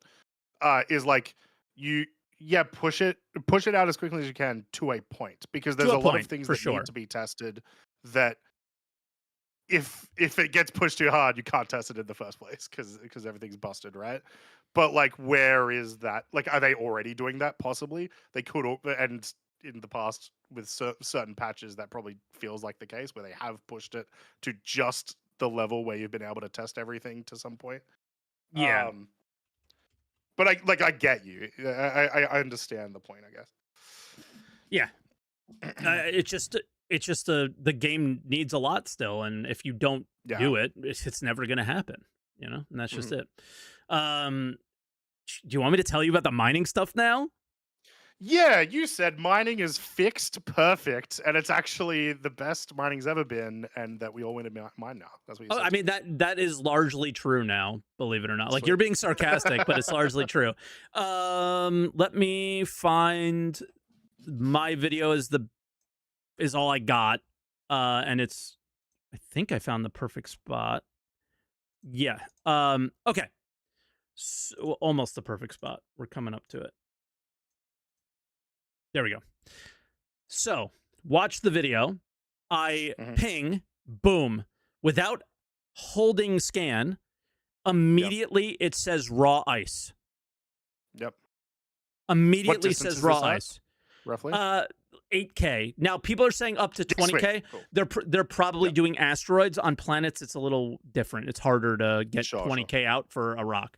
Is like you yeah, push it out as quickly as you can to a point, because To there's a a lot of point, things for that need sure. to be tested that if it gets pushed too hard, you can't test it in the first place because everything's busted, right? But like, where is that? Like, are they already doing that? Possibly they could, and in the past with certain patches, that probably feels like the case where they have pushed it to just the level where you've been able to test everything to some point. Yeah. Um, but I get you. I understand the point, I guess. Yeah. It's just the game needs a lot still, and if you don't Yeah. do it, it's never going to happen. And that's just Mhm. it. Um, do you want me to tell you about the mining stuff now? Yeah, you said mining is fixed, perfect, and it's actually the best mining's ever been, and that we all win a mine now. That's what you Oh, said I to mean me. that is largely true now, believe it or not. Like, you're Sweet. being sarcastic, but it's largely true. Let me find my video is all I got. And I think I found the perfect spot. Yeah. Okay. So, almost the perfect spot. We're coming up to it. There we go. So, watch the video. I Mhm. ping, boom, without holding scan. Yep. Immediately, it says raw ice. Yep. What Immediately distance says is raw this at, ice. roughly? Uh, 8K. Now, people are saying up to Yeah, sweet. 20K. Cool. They're probably Yep. doing asteroids on planets. It's a little different. It's harder to get Sure, sure. 20K out for a rock.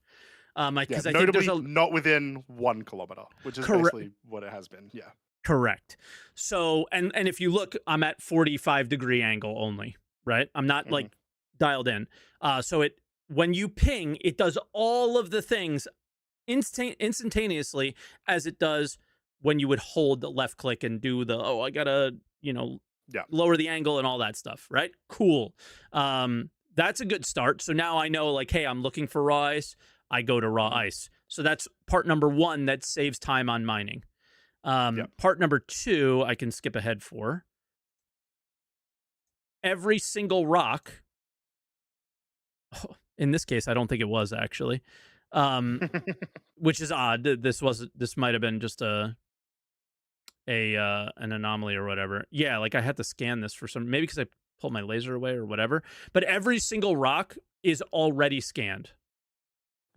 Yeah, Because I think there's notably a not within 1 kilometer, which is correct. basically what it has been. Yeah. Correct. So, and if you look, I'm at 45-degree angle only, right? I'm not Hmm. like dialed in. So when you ping, it does all of the things instantaneously as it does when you would hold the left click and do I gotta, Yeah. lower the angle and all that stuff, right? Cool. That's a good start. So now I know, like, hey, I'm looking for raw ice. I go to raw Hmm. ice. So that's part number one that saves time on mining. Yep. Part number two, I can skip ahead for. Every single rock, in this case, I don't think it was actually, which is odd. This might have been just an anomaly or whatever. Yeah, like I had to scan this for maybe because I pulled my laser away or whatever. But every single rock is already scanned,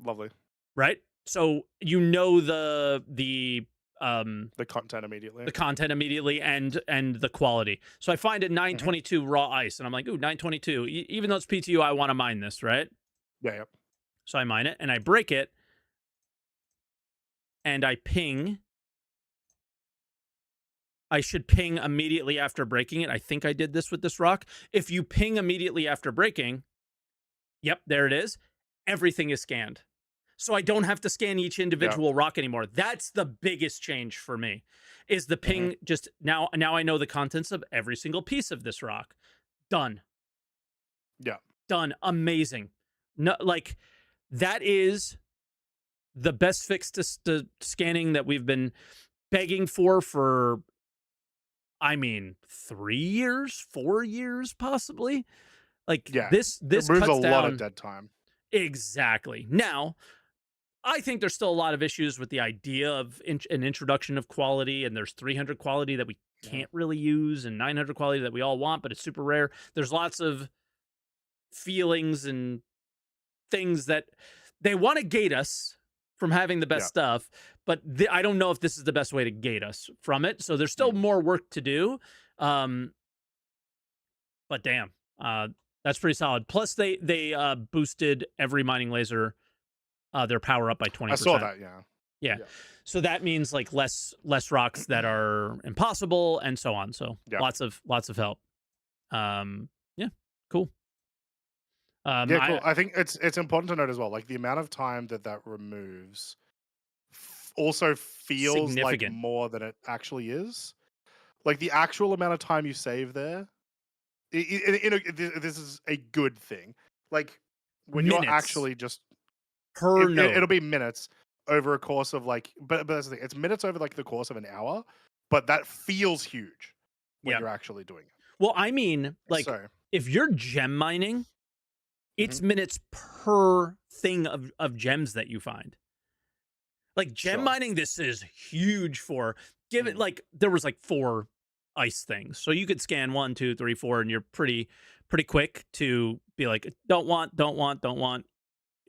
Lovely. right? So The content immediately. the content immediately and the quality. So I find a Hmm. 922 raw ice, and I'm like, ooh, 922. Even though it's PTU, I want to mine this, right? Yeah. Yep. So I mine it and I break it and I ping. I should ping immediately after breaking it. I think I did this with this rock. If you ping immediately after breaking, yep, there it is. Everything is scanned. So I don't have to scan each Yeah. individual rock anymore. That's the biggest change for me. Is the Hmm. ping just now I know the contents of every single piece of this rock. Done. Yeah. Done. Amazing. No, like, that is the best fix to scanning that we've been begging for, I mean, 3 years, 4 years, possibly. Like, Yeah. It this removes a cuts lot of down. dead time. Exactly. Now, I think there's still a lot of issues with the idea of an introduction of quality, and there's 300 quality that we Hmm. can't really use, and 900 quality that we all want, but it's super rare. There's lots of feelings and things that they want to gate us from having the best Yeah. stuff, but I don't know if this is the best way to gate us from it. So there's still Mm. more work to do. Um, but damn, that's pretty solid. Plus, they boosted every mining laser their power up by I saw 20%. that. Yeah. Yeah, Yeah. so that means like less rocks that are impossible and so on. So Yeah. lots of help. Yeah, cool. Yeah, I cool. I think it's important to note as well, like the amount of time that removes also feels like significant more than it actually is. Like the actual amount of time you save there, this is a good thing. Like when you're minutes actually just, per it'll node. be minutes over a course of like, but that's the thing. It's minutes over like the course of an hour, but that feels huge when Yeah. you're actually doing it. Well, I mean, like, So, if you're gem mining, mhm. it's minutes per thing of gems that you find. Like gem Sure. mining, this is huge for. Give it Mm. like there was like 4 ice things, so you could scan 1, 2, 3, 4, and you're pretty quick to be like, don't want, don't want, don't want.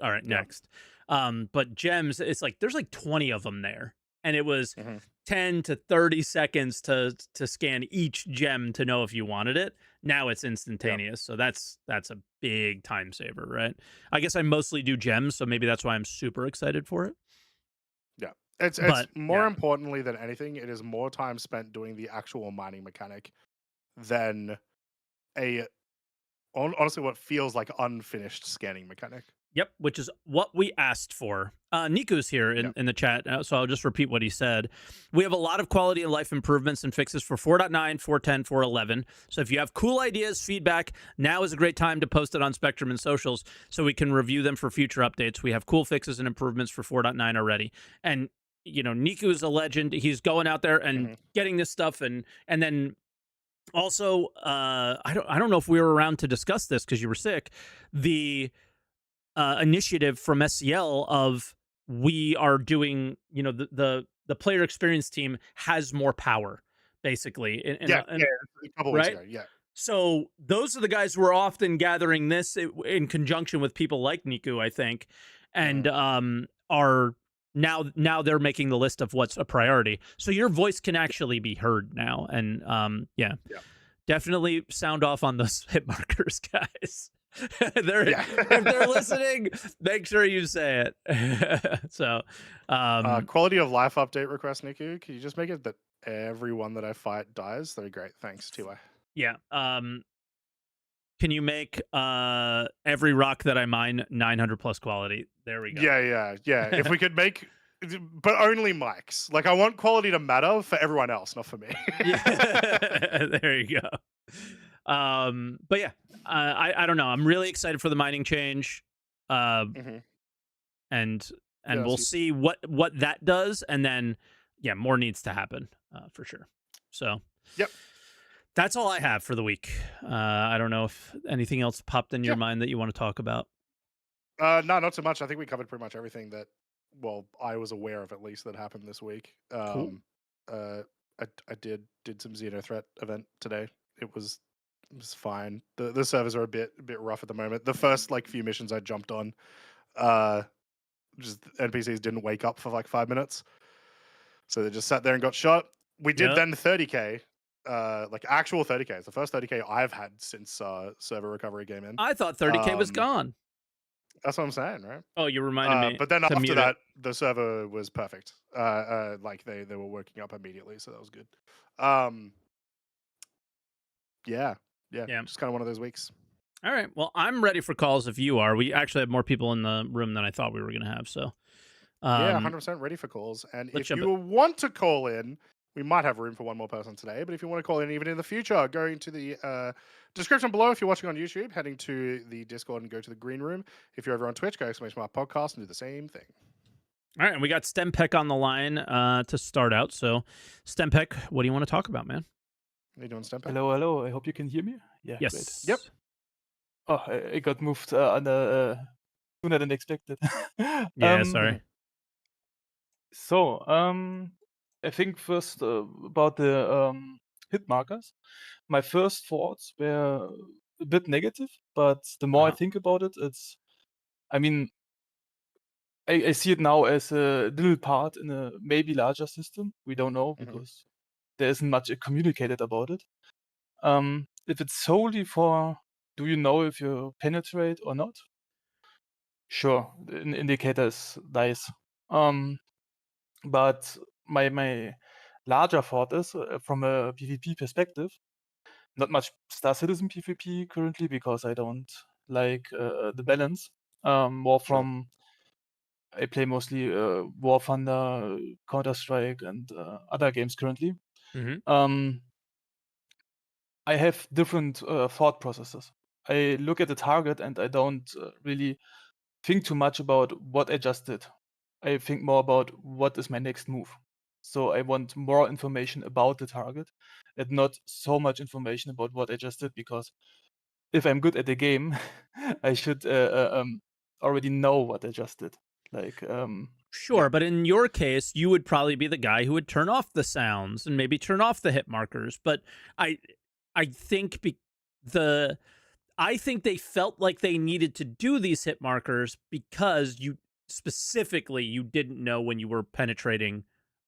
All right, Yeah. next. But gems, it's like there's like 20 of them there, and it was Hmm. 10 to 30 seconds to scan each gem to know if you wanted it. Now it's Yeah. instantaneous, so that's a big time saver, right? I guess I mostly do gems, so maybe that's why I'm super excited for it. Yeah. It's But more yeah, importantly than anything, it is more time spent doing the actual mining mechanic than a honestly what feels like unfinished scanning mechanic. yep, which is what we asked for. Niku's here Yeah. in the chat, so I'll just repeat what he said. We have a lot of quality of life improvements and fixes for 4.9, 4.10, 4.11. So if you have cool ideas, feedback, now is a great time to post it on Spectrum and socials so we can review them for future updates. We have cool fixes and improvements for 4.9 already. And Niku is a legend. He's going out there and Hmm. getting this stuff, and then also I don't know if we were around to discuss this because you were sick. The initiative from SCL of we are doing, the player experience team has more power, basically, Yeah. Yeah. A couple weeks right. ago. Yeah. So those are the guys who are often gathering this in conjunction with people like Niku, I think, Hmm. and are now they're making the list of what's a priority. So your voice can actually be heard now, and yeah, Yeah. definitely sound off on those hit markers, guys. they're Yeah. If they're listening, make sure you say it. So, um, Quality of life update request, Niku. Can you just make it that everyone that I fight dies? That'd be great. Thanks, Ty. yeah. Can you make every rock that I mine 900 plus quality? There we go. Yeah, yeah, yeah. If we could make, but only mics. Like, I want quality to matter for everyone else, not for me. Yeah, there you go. But yeah, I don't know. I'm really excited for the mining change, uh, Hmm. and Yeah. we'll see what that does, and then yeah, more needs to happen for sure. So Yep. that's all I have for the week. I don't know if anything else popped in your Yeah. mind that you want to talk about. No, not so much. I think we covered pretty much everything that, well, I was aware of at least that happened this week. Cool. Uh, I did some Xeno threat event today. It was fine. The servers are a bit rough at the moment. The first like few missions I jumped on, uh, just NPCs didn't wake up for like 5 minutes, so they just sat there and got shot. We did Yep. then 30k, like actual 30k. It's the first 30k I've had since server recovery came in. I thought 30K was Um, gone. that's what I'm saying, right? Oh, you reminded me But then to after mute it. that, the server was perfect. Like they were working up immediately, so that was good. Um, yeah, yeah, Yeah. just kind of one of those weeks. All right. Well, I'm ready for calls if you are. We actually have more people in the room than I thought we were going to have. So, Yeah, um, 100% ready for calls. And let's if jump you it. want to call in, we might have room for one more person today. But if you want to call in even in the future, go into the description below. If you're watching on YouTube, heading to the Discord and go to the green room. If you're over on Twitch, go exclamation mark podcast and do the same thing. All right. And we got Stempec on the line to start out. So, Stempec, what do you want to talk about, man? How you doing, Stemper? Hello, hello. I hope you can hear me. Yeah, great. Yes. Yep. Oh, I got moved sooner than expected. Yeah. Sorry. So, I think first about the hit markers. My first thoughts were a bit negative, but the more I Uh-huh. think about it, I mean, I see it now as a little part in a maybe larger system. We don't know Hmm. because there isn't much communicated about it. If it's solely for, do you know if you penetrate or not? Sure, an indicator is nice. But my larger thought is from a PvP perspective, not much Star Citizen PvP currently because I don't like the balance. More Sure. from I play mostly War Thunder, Counter Strike, and other games currently. Mm-hmm. Um, I have different thought processes. I look at the target and I don't really think too much about what I just did. I think more about what is my next move. So I want more information about the target and not so much information about what I just did, because if I'm good at the game, I should already know what I just did. Like Sure, but in your case, you would probably be the guy who would turn off the sounds and maybe turn off the hit markers. But I, I think the I think they felt like they needed to do these hit markers because you didn't know when you were penetrating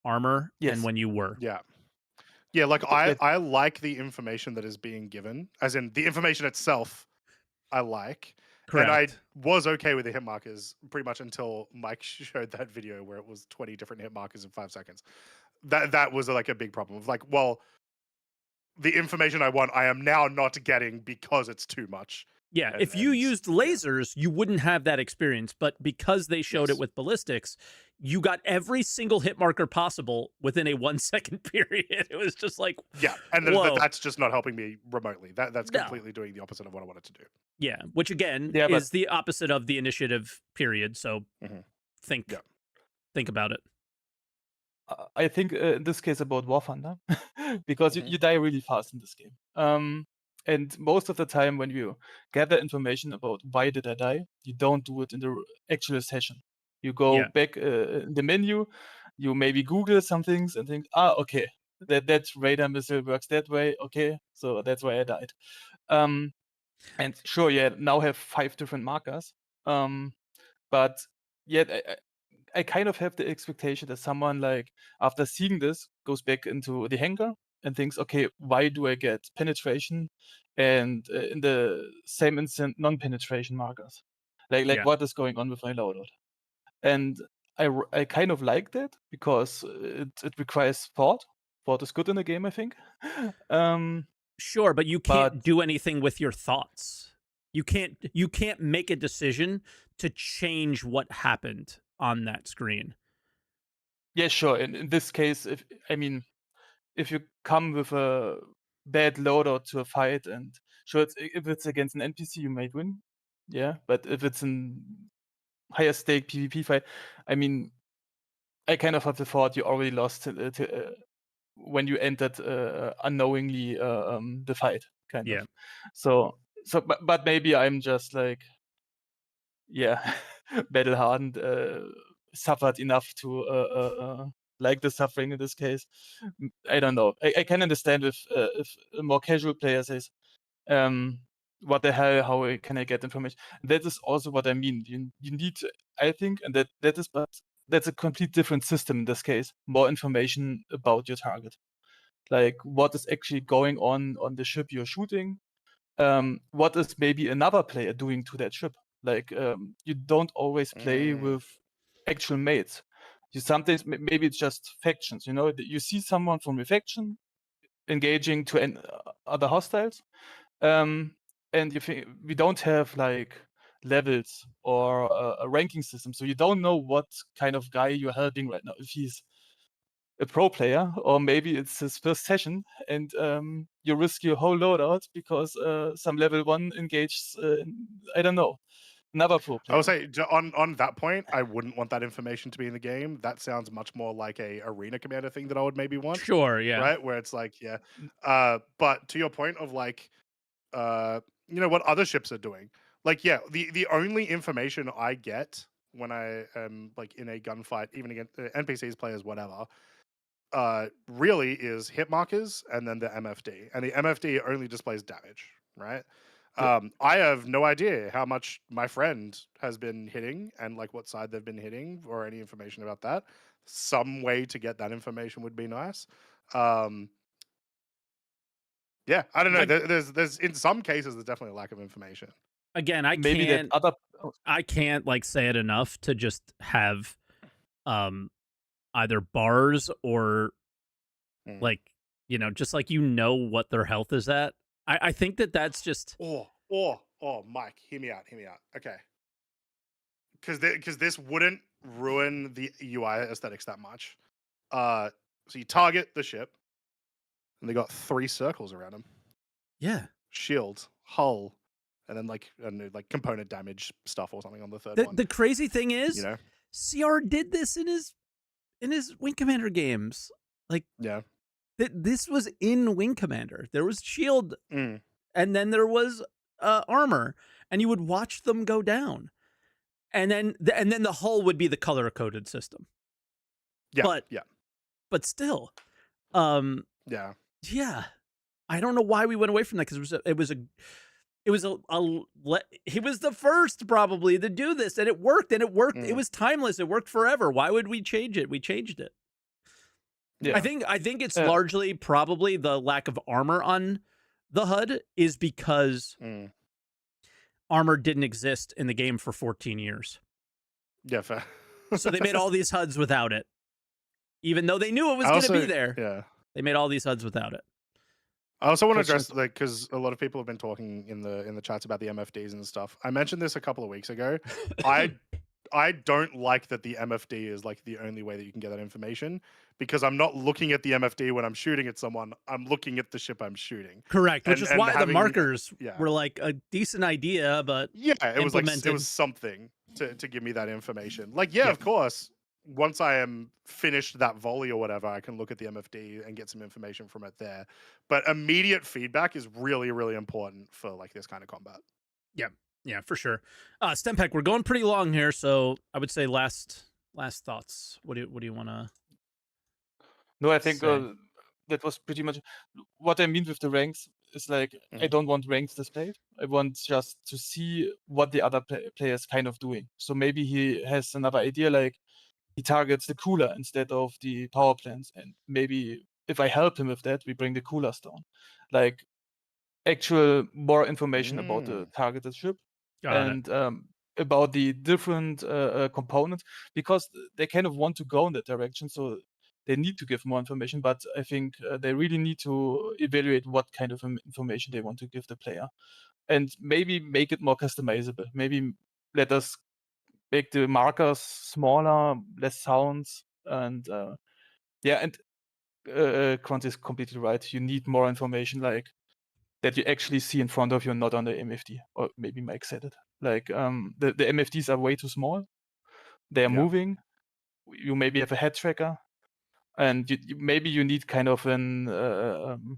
armor and Yes. when you were. Yeah. Yeah, like That I like the information that is being given, as in the information itself I like. And I Correct. was okay with the hit markers pretty much until Mike showed that video where it was 20 different hit markers in 5 seconds. That was like a big problem. Of like, well, the information I want, I am now not getting because it's too much. Yeah, And, if you used yeah. lasers, you wouldn't have that experience. But because they showed it Yes. with ballistics, you got every single hit marker possible within a 1 second period. It was just like, Yeah, and whoa. that's just not helping me remotely. That's No. completely doing the opposite of what I wanted to do. Yeah, which again Yeah, but is the opposite of the initiative period. So Mhm. think Yeah. think about it. I think in this case about War Thunder, because Mhm. you die really fast in this game. And most of the time when you gather information about why did I die, you don't do it in the actual session. You go Yeah. back in the menu, you maybe Google some things and think, okay, that radar missile works that way. Okay, so that's why I died. And sure, yeah, now have 5 different markers. But yet I kind of have the expectation that someone like after seeing this goes back into the hangar and thinks, okay, why do I get penetration and in the same instant non-penetration markers? Like Yeah. what is going on with my loadout? And I kind of like that because it requires thought. Thought is good in a game, I think. Sure, but you But can't do anything with your thoughts. You can't make a decision to change what happened on that screen. yeah, sure. In this case, if you come with a bad loadout to a fight and sure if it's against an NPC you might win. Yeah. But if it's an higher stake PvP fight, I mean I kind of have the thought you already lost when you entered unknowingly the fight, kind Yeah. of. But maybe I'm just like yeah, battle hardened, suffered enough to like the suffering in this case. I don't know. I can understand if a more casual player says, "What the hell? How can I get information?" That is also what I mean. You need, I think, and that is, but that's a complete different system in this case. More information about your target, like what is actually going on the ship you're shooting. What is maybe another player doing to that ship? Like you don't always play with actual mates. You sometimes maybe it's just factions. You know, you see someone from a faction engaging to other hostiles, and you think we don't have like levels or a ranking system, so you don't know what kind of guy you're helping right now. If he's a pro player, or maybe it's his first session, and you risk your whole loadout because some level 1 engaged, I don't know, another pro I would player. say on that point, I wouldn't want that information to be in the game. That sounds much more like a arena commander thing that I would maybe want, Sure, yeah. right? Where it's like, yeah. But to your point of like, what other ships are doing, like, yeah, the only information I get when I am like in a gunfight, even against NPCs, players, whatever, really is hit markers and then the MFD, and the MFD only displays damage, right? Yep. I have no idea how much my friend has been hitting and like what side they've been hitting or any information about that. Some way to get that information would be nice. Yeah, I don't know. Like There's in some cases there's definitely a lack of information. Again, maybe that other. Oh, I can't like say it enough to just have um either bars or Mm. like, just like what their health is at. I think that's just Mike, hear me out. Hear me out. Okay, because this wouldn't ruin the UI aesthetics that much. So you target the ship, and they got 3 circles around them: yeah. shield, hull, and then like I don't know, like component damage stuff or something on the third The one. the crazy thing You is know? CR did this in his Wing Commander games. Like Yeah. this was in Wing Commander. There was shield Mm. and then there was armor, and you would watch them go down. and then the hull would be the color coded system. Yeah, But still, yeah. I don't know why we went away from that, because he was the first probably to do this, and it worked. It was timeless. It worked forever. Why would we change it? We changed it. Yeah. I think it's largely probably the lack of armor on the HUD is because armor didn't exist in the game for 14 years. Yeah, fair. So they made all these HUDs without it. Even though they knew it was going to be there. Yeah. They made all these HUDs without it. I also want to address, like, because a lot of people have been talking in the chats about the MFDs and stuff. I mentioned this a couple of weeks ago. I don't like that the MFD is like the only way that you can get that information, because I'm not looking at the MFD when I'm shooting at someone. I'm looking at the ship I'm shooting. Correct, which is why the markers yeah. were like a decent idea, but yeah, it was like implemented. it was something to give me that information. Like, yeah, of course. Once I am finished that volley or whatever, I can look at the MFD and get some information from it there. But immediate feedback is really, really important for like this kind of combat. Yeah, for sure. STEMPEC, we're going pretty long here, so I would say last thoughts. What do you want to? No, I think say? that was pretty much what I mean with the ranks. Is like I don't want ranks displayed. I want just to see what the other players kind of doing. So maybe he has another idea, like he targets the cooler instead of the power plants, and maybe if I help him with that, we bring the coolers down. Like actual more information about the targeted ship. And about the different components, because they kind of want to go in that direction, so they need to give more information. But I think they really need to evaluate what kind of information they want to give the player, and maybe make it more customizable. Maybe let us make the markers smaller, less sounds, and and Croncy is completely right. You need more information, like that you actually see in front of you, not on the MFD. Or maybe Mike said it. Like the MFDs are way too small. They are moving. You maybe have a head tracker, and maybe you need kind of an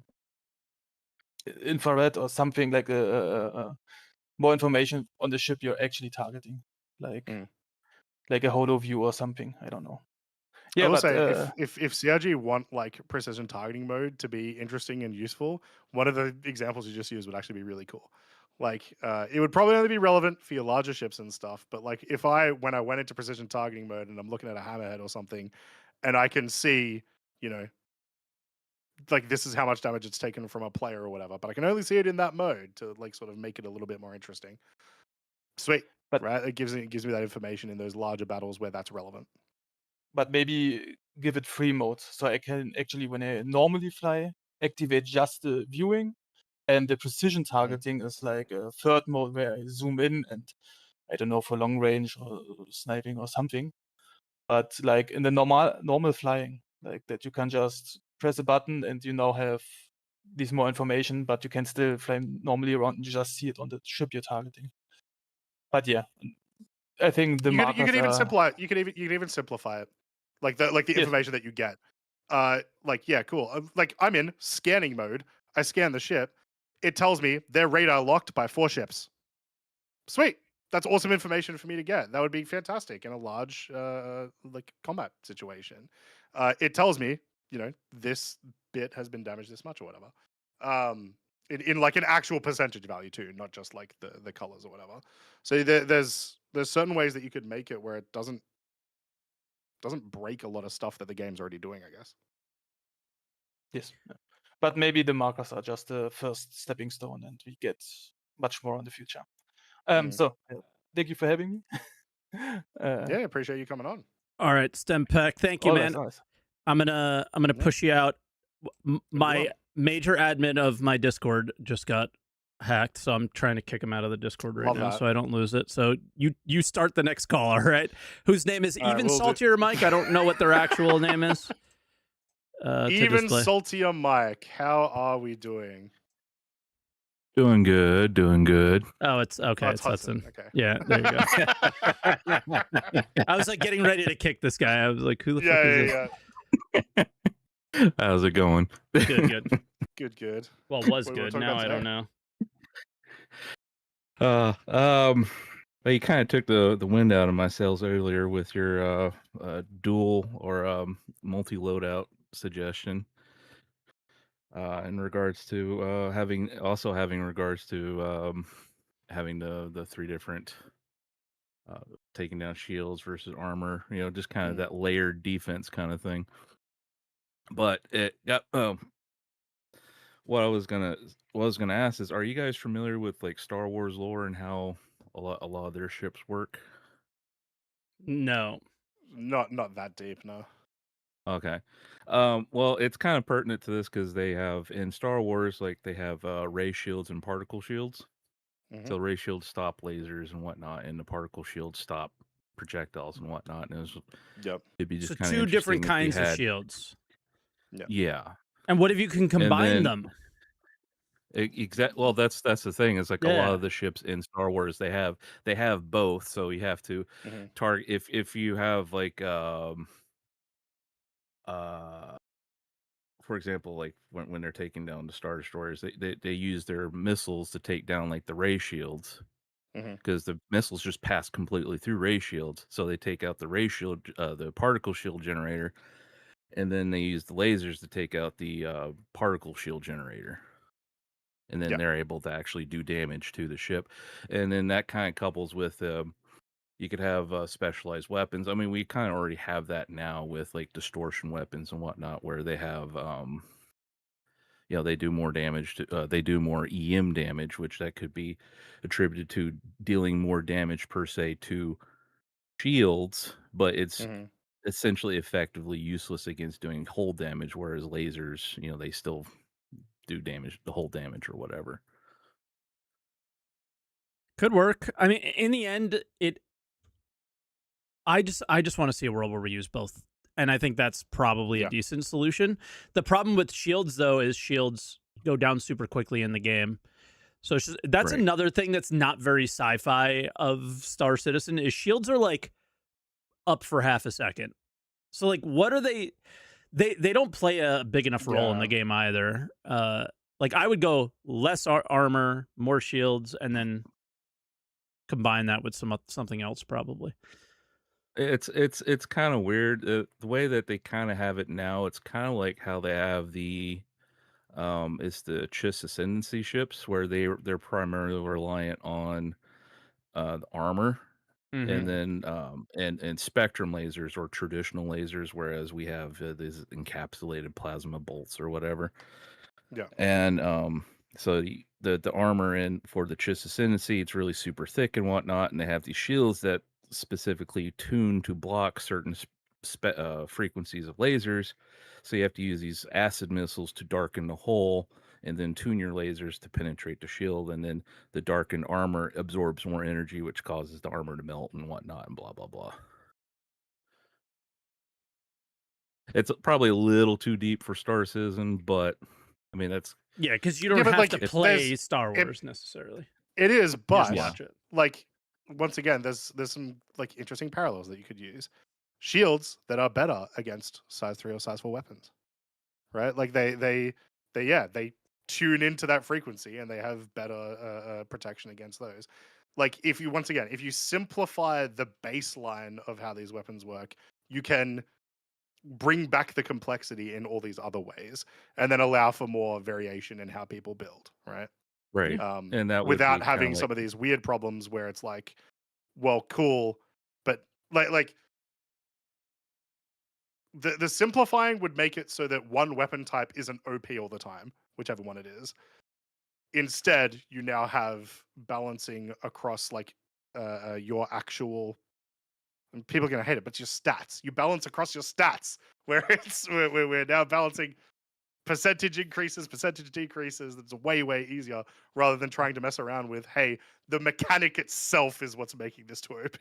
infrared or something, like more information on the ship you're actually targeting, like a holo view or something. I don't know. Yeah, I will but say, if CRG want like precision targeting mode to be interesting and useful, one of the examples you just used would actually be really cool. Like, it would probably only be relevant for your larger ships and stuff. But like, when I went into precision targeting mode and I'm looking at a hammerhead or something, and I can see, like, this is how much damage it's taken from a player or whatever, but I can only see it in that mode to like sort of make it a little bit more interesting. Sweet, right? It gives me that information in those larger battles where that's relevant. But maybe give it free mode, so I can actually, when I normally fly, activate just the viewing, and the precision targeting is like a third mode where I zoom in and, I don't know, for long range or sniping or something. But like in the normal flying, like that you can just press a button and you now have this more information, but you can still fly normally around and you just see it on the ship you're targeting. But yeah, I think the markers you could even simplify. You could even simplify it, like the information that you get. Like, yeah, cool. Like, I'm in scanning mode. I scan the ship. It tells me they're radar locked by 4 ships. Sweet. That's awesome information for me to get. That would be fantastic in a large like combat situation. It tells me, this bit has been damaged this much or whatever. In like an actual percentage value too, not just like the colors or whatever. So there's certain ways that you could make it where it doesn't break a lot of stuff that the game's already doing, I guess. Yes. But maybe the markers are just the first stepping stone and we get much more in the future. So thank you for having me. Yeah, appreciate you coming on. All right, STEMPEC, thank you, man. Nice. I'm gonna push you out. My major admin of my Discord just got hacked, so I'm trying to kick him out of the Discord right now so I don't lose it. So you start the next call, all right? Whose name is Even Saltier Mike? I don't know what their actual name is. Even Saltier Mike, how are we doing? Doing good. Oh, it's okay. It's Hudson. Okay. Yeah, there you go. I was like getting ready to kick this guy. I was like, who the fuck is this? Yeah. How's it going? Good. Good. Well, was good. Now I don't know. Well, you kind of took the wind out of my sails earlier with your dual or multi-loadout suggestion. In regards to having regards to having the three different taking down shields versus armor, just kind of that layered defense kind of thing. But it got what I was gonna ask is, are you guys familiar with like Star Wars lore and how a lot of their ships work? No. Not that deep, no. Okay. Well, it's kind of pertinent to this because they have in Star Wars, like they have ray shields and particle shields. Mhm. So ray shields stop lasers and whatnot, and the particle shields stop projectiles and whatnot. And Yep. it'd be just So kind of two different interesting if you kinds of had, shields. yeah. And what if you can And combine then them? well, that's the thing. It's like a lot Yeah. of the ships in Star Wars they have both. So you have to Mhm. target if you have like uh for example, like when they're taking down the Star Destroyers, they use their missiles to take down like the ray shields Mhm. because the missiles just pass completely through ray shields. So they take out the ray shield, the particle shield generator, and then they use the lasers to take out the particle shield generator. And then Yeah. they're able to actually do damage to the ship. And then that kind of couples with you could have specialized weapons. I mean, we kind of already have that now with like distortion weapons and whatnot, where they have they do more damage to they do more EM damage, which that could be attributed to dealing more damage per se to shields, but it's Mhm. essentially effectively useless against doing hull damage, whereas lasers, they still do damage, the hull damage or whatever. Could work. I mean, in the end, I just want to see a world where we use both. And I think that's probably a Yeah. decent solution. The problem with shields, though, is shields go down super quickly in the game. So that's Right. another thing that's not very sci-fi of Star Citizen is shields are like up for half a second. So like, what are they? They don't play a big enough role in the Yeah. game either. Like I would go less armor, more shields, and then combine that with something else probably. It's kind of weird the way that they kind of have it now. It's kind of like how they have it's the Chiss Ascendancy ships where they're primarily reliant on the armor and Mm-hmm. then and spectrum lasers or traditional lasers, whereas we have these encapsulated plasma bolts or whatever. Yeah. And so the armor in for the Chiss Ascendancy, it's really super thick and whatnot, and they have these shields that specifically tune to block certain frequencies of lasers. So you have to use these acid missiles to darken the hull, and then tune your lasers to penetrate the shield, and then the darkened armor absorbs more energy, which causes the armor to melt and whatnot, and blah blah blah. It's probably a little too deep for Star Citizen, but I mean that's Yeah, because you Yeah, don't but have like to there's play Star it, Wars necessarily. it is, You just but yeah. watch it. like once again, there's some like interesting parallels that you could use. Shields that are better against size 3 or size 4 weapons. Right? Like they tune into that frequency and they have better protection against those. Like if you simplify the baseline of how these weapons work, you can bring back the complexity in all these other ways and then allow for more variation in how people build, right? Right. And that would Without be kind having of some like, of these weird problems where it's like, well, cool, but like the simplifying would make it so that one weapon type isn't OP all the time, whichever one it is. Instead, you now have balancing across like your actual. And people are gonna hate it, but your stats. You balance across your stats, where we're now balancing percentage increases, percentage decreases. That's way easier rather than trying to mess around with. Hey, the mechanic itself is what's making this too OP.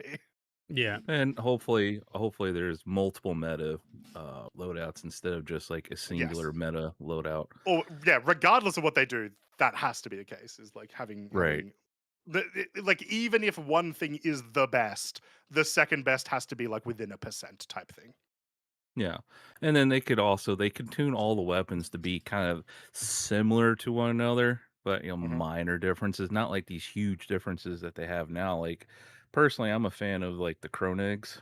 Yeah. and hopefully there's multiple meta loadouts instead of just like a singular Yes. meta loadout. Or yeah, regardless of what they do, that has to be the case. Is like Right. like even if one thing is the best, the second best has to be like within a percent type thing. Yeah. And then they could tune all the weapons to be kind of similar to one another, but Mhm. minor differences, not like these huge differences that they have now, like personally, I'm a fan of like the Kronegs.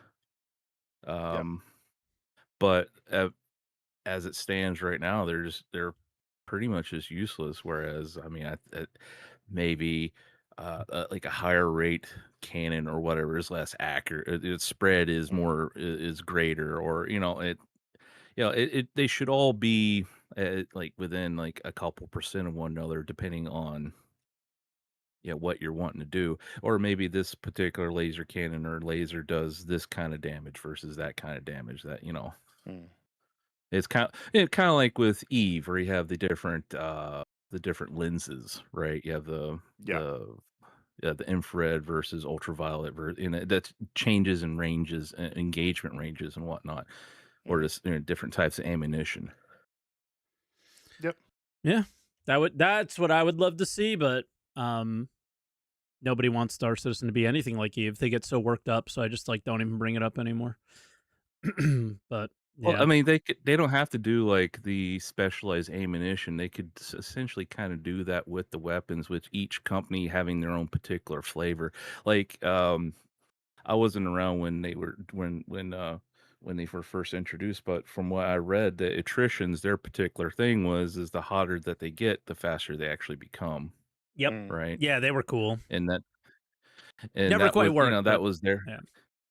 But as it stands right now, they're pretty much as useless. Whereas, I mean, maybe like a higher rate cannon or whatever is less accurate. Its spread is more is greater, or they should all be like within like a couple percent of one another, depending on what you're wanting to do. Or maybe this particular laser cannon or laser does this kind of damage versus that kind of damage. That it's kind of like with Eve, where you have the different lenses, right? You have the infrared versus ultraviolet, that changes in ranges, engagement ranges, and whatnot, or just different types of ammunition. Yep. Yeah, that's what I would love to see, but nobody wants Star Citizen to be anything like Eve. They get so worked up, so I just like don't even bring it up anymore. But yeah, well, I mean, they don't have to do like the specialized ammunition. They could essentially kind of do that with the weapons, with each company having their own particular flavor. Like, I wasn't around when they were when they were first introduced, but from what I read, the attritions, their particular thing is the hotter that they get, the faster they actually become. yep, Right. yeah, they were cool. And that Never quite was worked, that but was their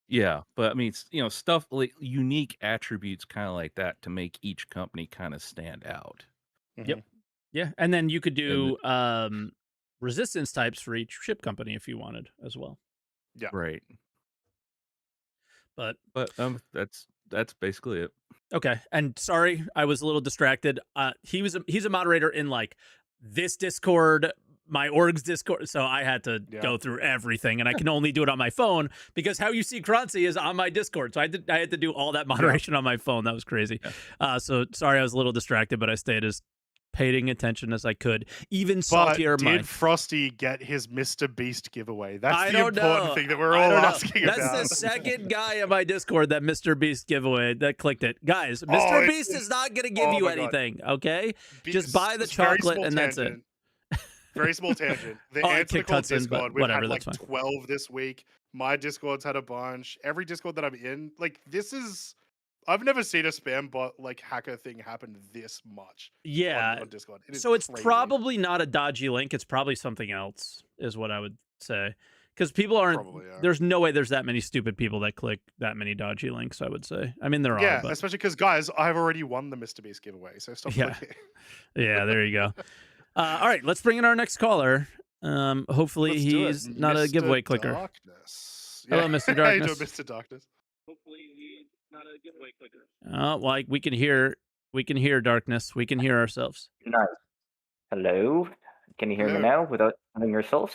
yeah. But I mean, stuff like unique attributes, kind of like that, to make each company kind of stand out. Yep. Yeah, and then you could And do resistance types for each ship company if you wanted as well. Yeah. right. But that's basically it. okay, and sorry, I was a little distracted. He's a moderator in like this Discord, my org's Discord, so I had to go through everything, and I can only do it on my phone because how you see Croncy is on my Discord. So I had to do all that moderation on my phone. That was crazy. Yeah. So sorry, I was a little distracted, but I stayed as paying attention as I could. Even saltier. But did Frosty get his Mr. Beast giveaway? That's the important know. thing that we're all asking That's about. That's the second guy in my Discord that Mr. Beast giveaway that clicked it. Guys, Mr. Beast is not going to give you anything, okay? Just buy the chocolate and that's it. Very small tangent. The I Answer kicked Discord, we've whatever, had like that's fine. 12 this week. My Discord's had a bunch. Every Discord that I'm in, like I've never seen a spam bot like hacker thing happen this much. Yeah. On Discord. So it's crazy. probably not a dodgy link. It's probably something else, is what I would say. Because people aren't. There's no way there's that many stupid people that click that many dodgy links. I would say. I mean, there are. Yeah, but... especially because guys, I've already won the Mr. Beast giveaway, so stop clicking. Yeah, there you go. All right, let's bring in our next caller. Hopefully he's not a giveaway clicker. Darkness. Hello, Mr. Darkness. How you doing, Mr. Darkness? Hopefully he's not a giveaway clicker. Well, we can hear Darkness. We can hear ourselves. Nice. Hello. Can you hear me now without having yourselves?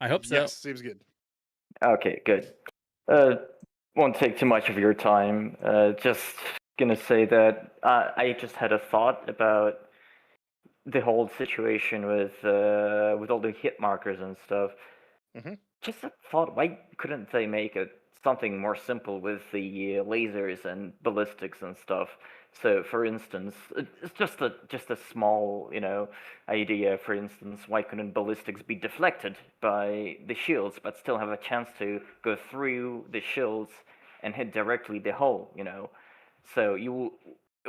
I hope so. Yes, seems good. Okay, good. Won't take too much of your time. Just gonna say that I just had a thought about the whole situation with all the hit markers and stuff. Mm-hmm. Just a thought, why couldn't they make it something more simple with the lasers and ballistics and stuff? So, for instance, it's just a small, idea. For instance, why couldn't ballistics be deflected by the shields, but still have a chance to go through the shields and hit directly the hull? So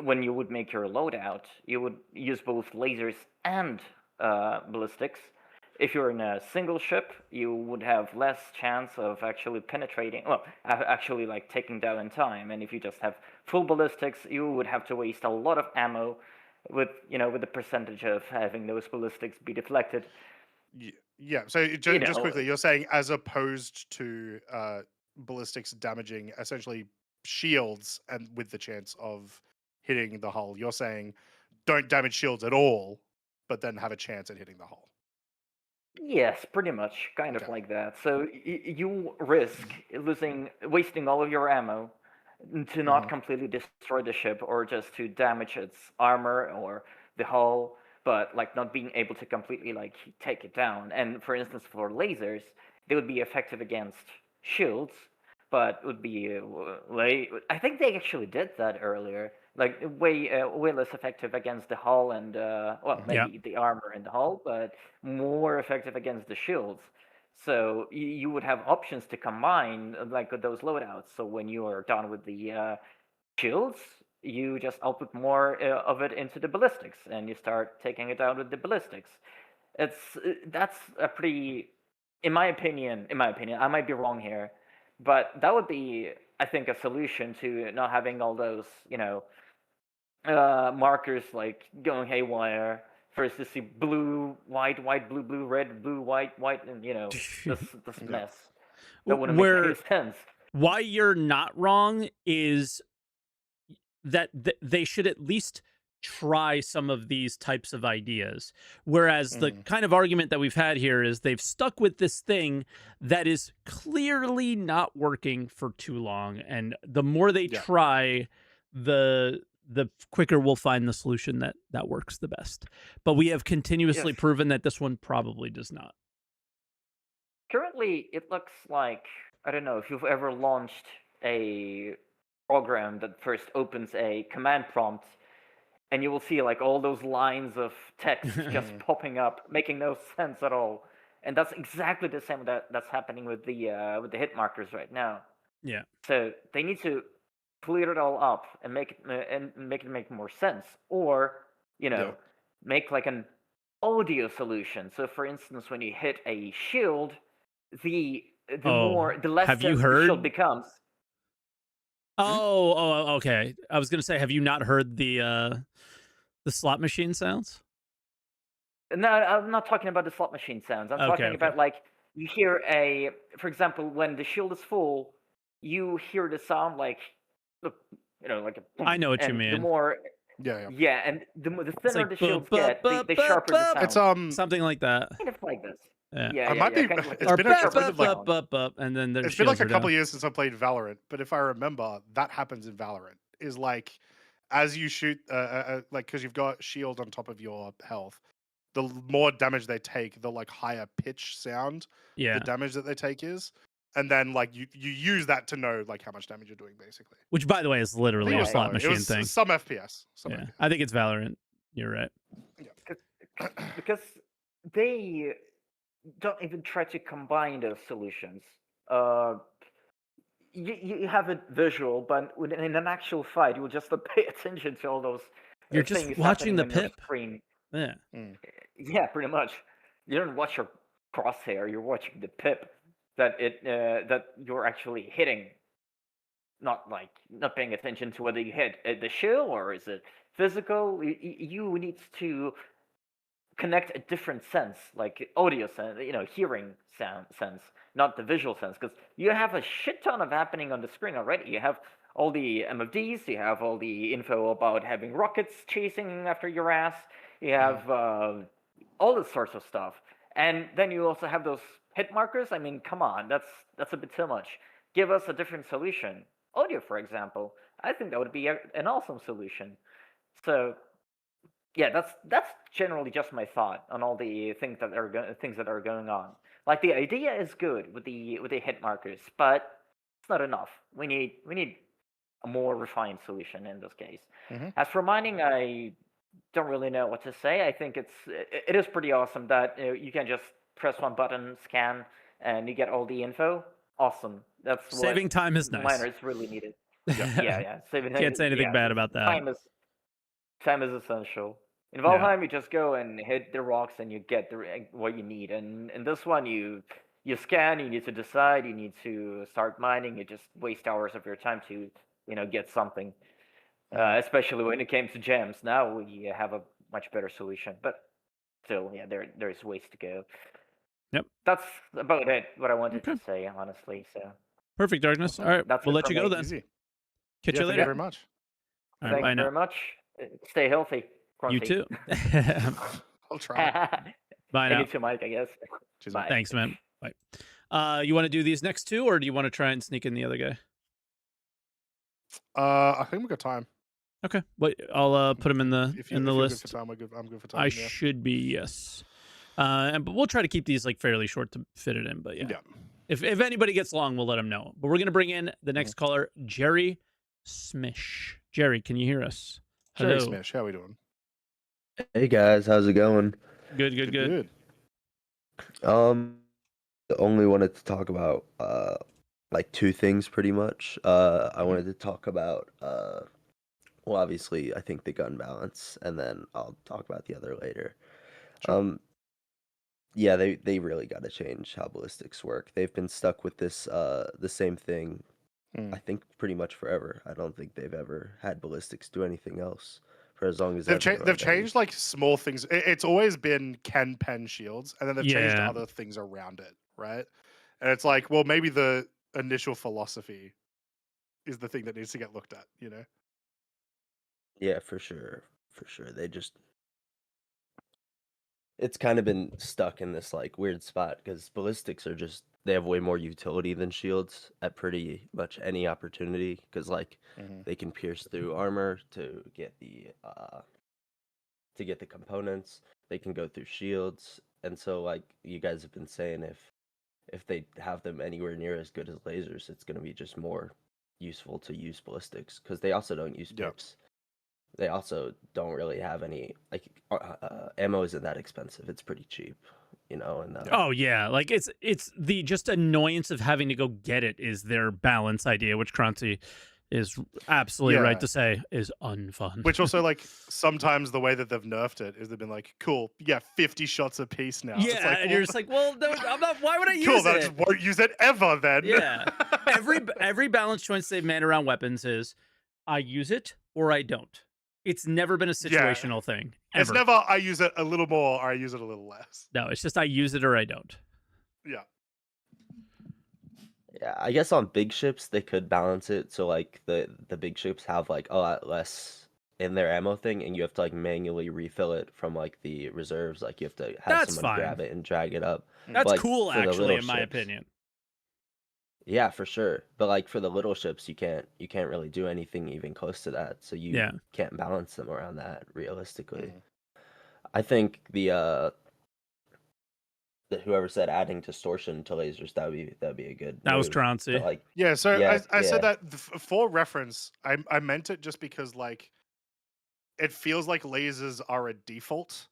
when you would make your loadout, you would use both lasers and ballistics. If you're in a single ship, you would have less chance of actually penetrating, actually like taking down in time. And if you just have full ballistics, you would have to waste a lot of ammo with the percentage of having those ballistics be deflected. Yeah. So just quickly, you're saying as opposed to ballistics damaging essentially shields and with the chance of hitting the hull, you're saying don't damage shields at all, but then have a chance at hitting the hull. Yes, pretty much, kind of like that. So you risk wasting all of your ammo to not completely destroy the ship or just to damage its armor or the hull, but like not being able to completely like take it down. And for instance, for lasers, they would be effective against shields, but would be I think they actually did that earlier. Like way less effective against the hull and maybe the armor and the hull, but more effective against the shields. So you would have options to combine like those loadouts. So when you are done with the shields, you just output more of it into the ballistics, and you start taking it down with the ballistics. That's a pretty, in my opinion, I might be wrong here, but that would be, I think, a solution to not having all those, markers like going haywire. First to see blue, white, white, blue, blue, red, blue, white, white, and this mess. That wouldn't make any sense. Why you're not wrong is that they should at least try some of these types of ideas. Whereas the kind of argument that we've had here is they've stuck with this thing that is clearly not working for too long. And the more they try, the quicker we'll find the solution that works the best. But we have continuously proven that this one probably does not. Currently, it looks like, I don't know if you've ever launched a program that first opens a command prompt, and you will see like all those lines of text just popping up, making no sense at all. And that's exactly the same that's happening with the hit markers right now. Yeah. So they need to clear it all up and make it make more sense, or make like an audio solution. So for instance, when you hit a shield, the less have you sense heard? the shield becomes. Oh, okay. I was gonna say, have you not heard the slot machine sounds? No, I'm not talking about the slot machine sounds. I'm talking about like you hear for example, when the shield is full, you hear the sound like, like a. I know what you mean. The more. Yeah, and the thinner like the shields get, the sharper the sound. It's something like that. Kind of like this. Yeah, it might be. Kind of like It's been and then it's been like a couple years since I played Valorant, but if I remember, that happens in Valorant. Is like as you shoot, like because you've got shield on top of your health, the more damage they take, the like higher pitch sound the damage that they take is, and then like you use that to know like how much damage you're doing basically. Which, by the way, is literally a slot machine thing. Some FPS. FPS. I think it's Valorant. You're right. Yeah. Because they don't even try to combine those solutions. You have it visual, but in an actual fight, you will just pay attention to all those. You're just watching the pip. Screen. Yeah. Yeah, pretty much. You don't watch your crosshair. You're watching the pip that you're actually hitting. Not paying attention to whether you hit the shield or is it physical. You need to connect a different sense, like audio sense, hearing sound sense, not the visual sense, because you have a shit ton of happening on the screen already. You have all the MFDs, you have all the info about having rockets chasing after your ass, you have all this sorts of stuff, and then you also have those hit markers. I mean, come on, that's a bit too much. Give us a different solution. Audio, for example, I think that would be an awesome solution. So. Yeah, that's generally just my thought on all the things that are going on. Like the idea is good with the hit markers, but it's not enough. We need a more refined solution in this case. As for mining, I don't really know what to say. I think it is pretty awesome that you can just press one button, scan, and you get all the info. Awesome. That's saving time is nice. Miners really needed. Yeah. Can't say anything bad about that. Time is essential. In Valheim, you just go and hit the rocks and you get what you need. And in this one, you scan, you need to decide, you need to start mining, you just waste hours of your time to, get something. Especially when it came to gems. Now we have a much better solution. But still, there's ways to go. Yep. That's about it, what I wanted to say, honestly. So perfect, Darkness. All right, we'll let you go then. Easy. Catch you later. Thank you very much. All right, Thank you very much. Stay healthy. Croncy. You too. I'll try. Bye now. You too, Mike, I guess. Bye. Thanks, man. Bye. You want to do these next two, or do you want to try and sneak in the other guy? I think we got time. Okay. Wait, I'll put him in the If list. Good for time, I'm good for time. I should be, yes. But we'll try to keep these like fairly short to fit it in. But yeah. If anybody gets long, we'll let them know. But we're gonna bring in the next caller, Jerry Smish. Jerry, can you hear us? Jerry Hello. Smish, how are we doing? Hey guys, how's it going? Good. Um, only wanted to talk about like two things pretty much. I wanted to talk about well, obviously, I think the gun balance, and then I'll talk about the other later. Sure. Yeah, they really got to change how ballistics work. They've been stuck with this the same thing, I think, pretty much forever. I don't think they've ever had ballistics do anything else for as long as They've I've been changed. around They've heavy. changed like small things. It's always been Ken pen shields, and then they've changed Yeah. other things around it, right? And it's like, well, maybe the initial philosophy is the thing that needs to get looked at. You know? Yeah, for sure, for sure. It's kind of been stuck in this like weird spot because ballistics are just they have way more utility than shields at pretty much any opportunity because like they can pierce through armor to get the components. They can go through shields, and so like you guys have been saying, if they have them anywhere near as good as lasers, it's going to be just more useful to use ballistics because they also don't use Yep. pips. They also don't really have any like ammo isn't that expensive. It's pretty cheap, you know. And Oh yeah, like it's the just annoyance of having to go get it is their balance idea, which Croncy is absolutely right Yeah. to say is unfun. Which also, like, sometimes the way that they've nerfed it is they've been like, cool, yeah, 50 shots a piece now. yeah, It's like, and well, you're just like, well, no, I'm not. Why would I use cool, it? then I just won't use it ever then. Yeah. Every balance choice they've made around weapons is I use it or I don't. It's never been a situational thing. Ever. It's never I use it a little more or I use it a little less. No, it's just I use it or I don't. Yeah. yeah, I guess on big ships they could balance it so like the big ships have like a lot less in their ammo thing, and you have to like manually refill it from like the reserves. Like you have to have That's someone fine. grab it and drag it up. That's Like, cool, for the actually, little in my ships. opinion. Yeah, for sure. But like for the little ships, you can't really do anything even close to that. So you Yeah. can't balance them around that realistically. Mhm. I think the whoever said adding distortion to lasers that'd be a good. That was move. Croncy. But, like Yeah, so Yeah, I yeah. said that for reference. I meant it just because like it feels like lasers are a default,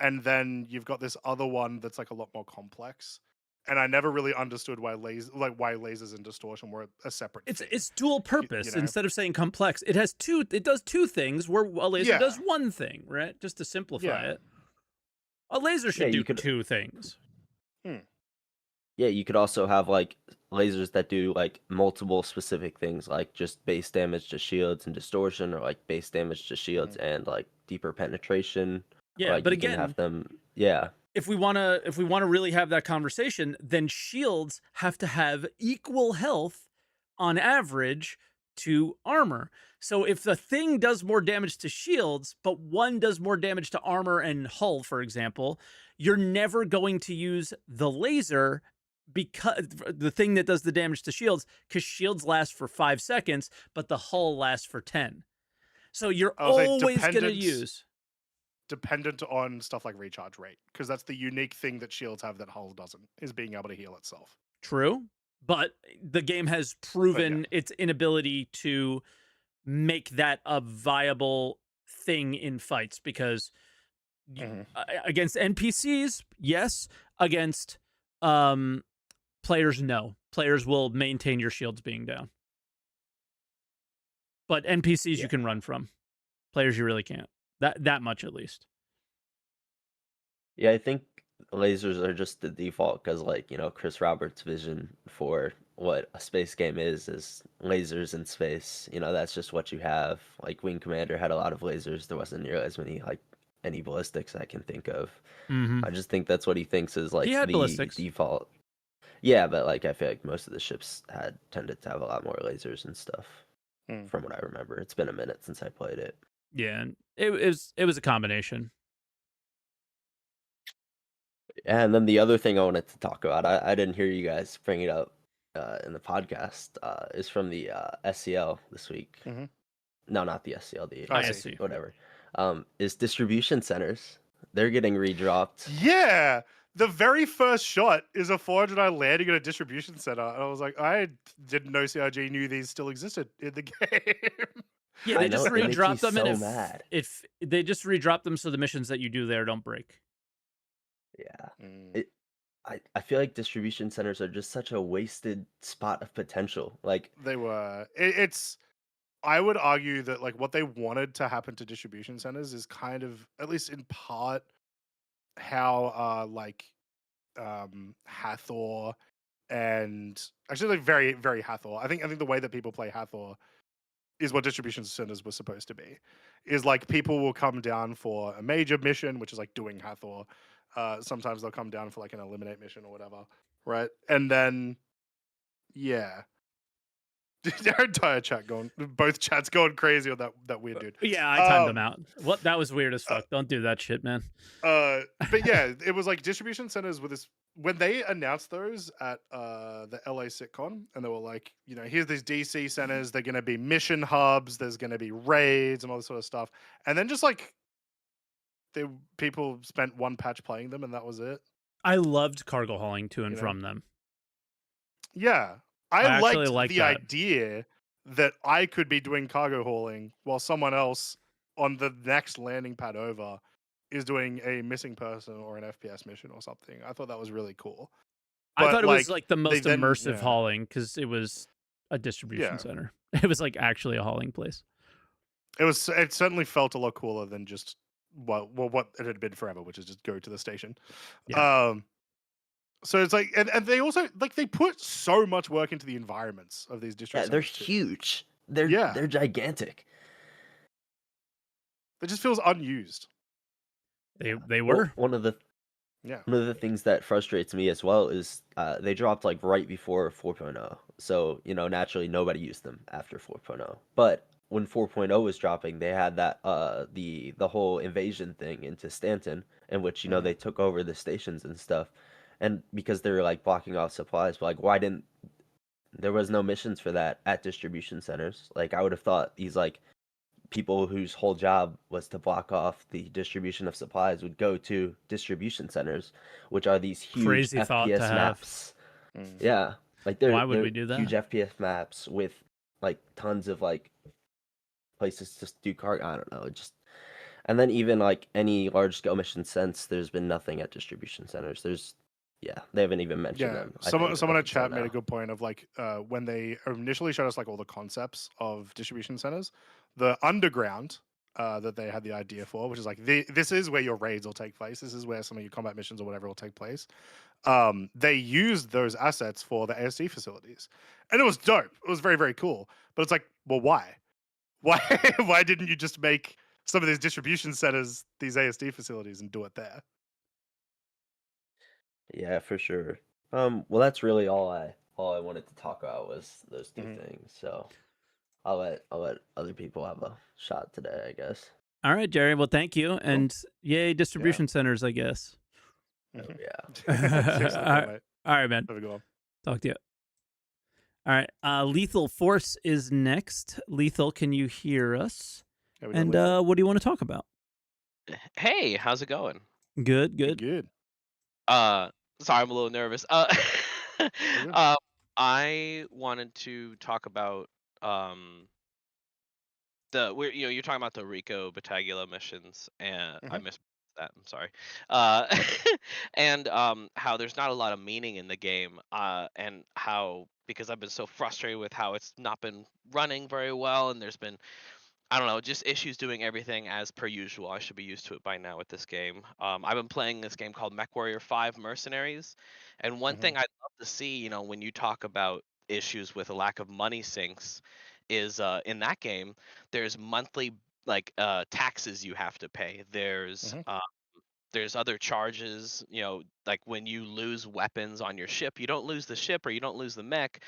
and then you've got this other one that's like a lot more complex. And I never really understood why lasers and distortion were a separate thing. It's dual purpose. know? Instead of saying complex, it does two things where a laser does Yeah. one thing, right? Just to simplify Yeah. it. A laser should Yeah, do you could- two things. Yeah, you could also have like lasers that do like multiple specific things, like just base damage to shields and distortion, or like base damage to shields and like deeper penetration. Yeah, like, but you can again, have them. Yeah, if we want to really have that conversation, then shields have to have equal health on average to armor. So if the thing does more damage to shields, but one does more damage to armor and hull, for example, you're never going to use the laser because the thing that does the damage to shields, because shields last for 5 seconds, but the hull lasts for 10. So you're I was like, always going to dependent- use Dependent on stuff like recharge rate, because that's the unique thing that shields have that hull doesn't, is being able to heal itself. True, but the game has proven its inability to make that a viable thing in fights because against NPCs, yes, against players, no. Players will maintain your shields being down. But NPCs you can run from. Players you really can't. That much at least. yeah. I think lasers are just the default because, like, you know, Chris Roberts' vision for what a space game is lasers in space. You know, that's just what you have. Like Wing Commander had a lot of lasers. There wasn't nearly as many like any ballistics I can think of. I just think that's what he thinks is like He had the ballistics. default. Yeah, but like I feel like most of the ships had tended to have a lot more lasers and stuff. From what I remember, it's been a minute since I played it. Yeah, and it was a combination. And then the other thing I wanted to talk about, I didn't hear you guys bring it up in the podcast, is from the SCL this week. No, not the SCL, the ISC. whatever. Is distribution centers. They're getting redropped. Yeah, the very first shot is a 409 landing at a distribution center, and I was like, I didn't know CRG knew these still existed in the game. Yeah, they I just know, it makes redropped me them, and so mad. if they just redropped them so the missions that you do there don't break. Yeah. I feel like distribution centers are just such a wasted spot of potential. Like, They were. It's. I would argue that like what they wanted to happen to distribution centers is kind of, at least in part, how Hathor and actually like very Hathor. I think the way that people play Hathor is what distribution centers were supposed to be. Is like people will come down for a major mission, which is like doing Hathor. Sometimes they'll come down for like an eliminate mission or whatever, right? And then yeah, their entire chat going, both chats going crazy on that weird dude. Yeah, I timed them Um, out. What? That was weird as fuck. Don't do that shit, man. But yeah, it was like distribution centers with this when they announced those at the LA SitCon, and they were like, you know, here's these DC centers. They're going to be mission hubs. There's going to be raids and all this sort of stuff. And then just like people spent one patch playing them, and that was it. I loved cargo hauling to and You know? from them. Yeah, I I actually liked like the that. idea that I could be doing cargo hauling while someone else on the next landing pad over is doing a missing person or an FPS mission or something. I thought that was really cool. I But, thought it was like, like the they most then immersive yeah. hauling because it was a distribution Yeah. center. It was like actually a hauling place. It certainly felt a lot cooler than just what it had been forever, which is just go to the station. Yeah. So it's like, and they also like they put so much work into the environments of these district yeah, they're centers too. huge. Yeah. They're gigantic. It just feels unused. They Well, were. one of the Yeah. things that frustrates me as well is they dropped like right before 4.0. So, you know, naturally nobody used them after 4.0. But when 4.0 was dropping, they had that the whole invasion thing into Stanton, in which, you know, Mhm. they took over the stations and stuff. And because they were like blocking off supplies, but like why didn't there was no missions for that at distribution centers? Like I would have thought these like people whose whole job was to block off the distribution of supplies would go to distribution centers, which are these huge Crazy thought to FPS have. maps. Mm. Yeah, like Why would they're we do that? huge FPS maps with like tons of like places to do cargo. I don't know, and then even like any large scale mission since, there's been nothing at distribution centers. They haven't even mentioned Yeah, them. I someone think, someone up at until chat made a now. good point of like when they initially showed us like all the concepts of distribution centers, the underground that they had the idea for, which is like this is where your raids will take place. This is where some of your combat missions or whatever will take place. They used those assets for the ASD facilities, and it was dope. It was very cool. But it's like, well, why? Why didn't you just make some of these distribution centers these ASD facilities and do it there? Yeah, for sure. Well, that's really all I wanted to talk about was those two Mhm. things. So I'll let other people have a shot today, I guess. All right, Jerry. Well, thank you. And yay, distribution centers, I guess. Oh Mhm. yeah. Seriously, All can't right. wait. All right, man. Have a good one. Talk to you. All right. Lethal Force is next. Lethal, can you hear us? How we doing, And Lethal? what do you want to talk about? Hey, how's it going? Good. Good. Sorry, I'm a little nervous. good. I wanted to talk about you're talking about the Rico Battaglia missions, and I Mhm. missed that. I'm sorry. And how there's not a lot of meaning in the game, and how because I've been so frustrated with how it's not been running very well, and there's been I don't know, just issues doing everything as per usual. I should be used to it by now with this game. I've been playing this game called MechWarrior 5 Mercenaries, and one Mhm. thing I'd love to see, you know, when you talk about issues with a lack of money sinks, is in that game there's monthly taxes you have to pay. Mhm. There's other charges, you know, like when you lose weapons on your ship, you don't lose the ship or you don't lose the mech,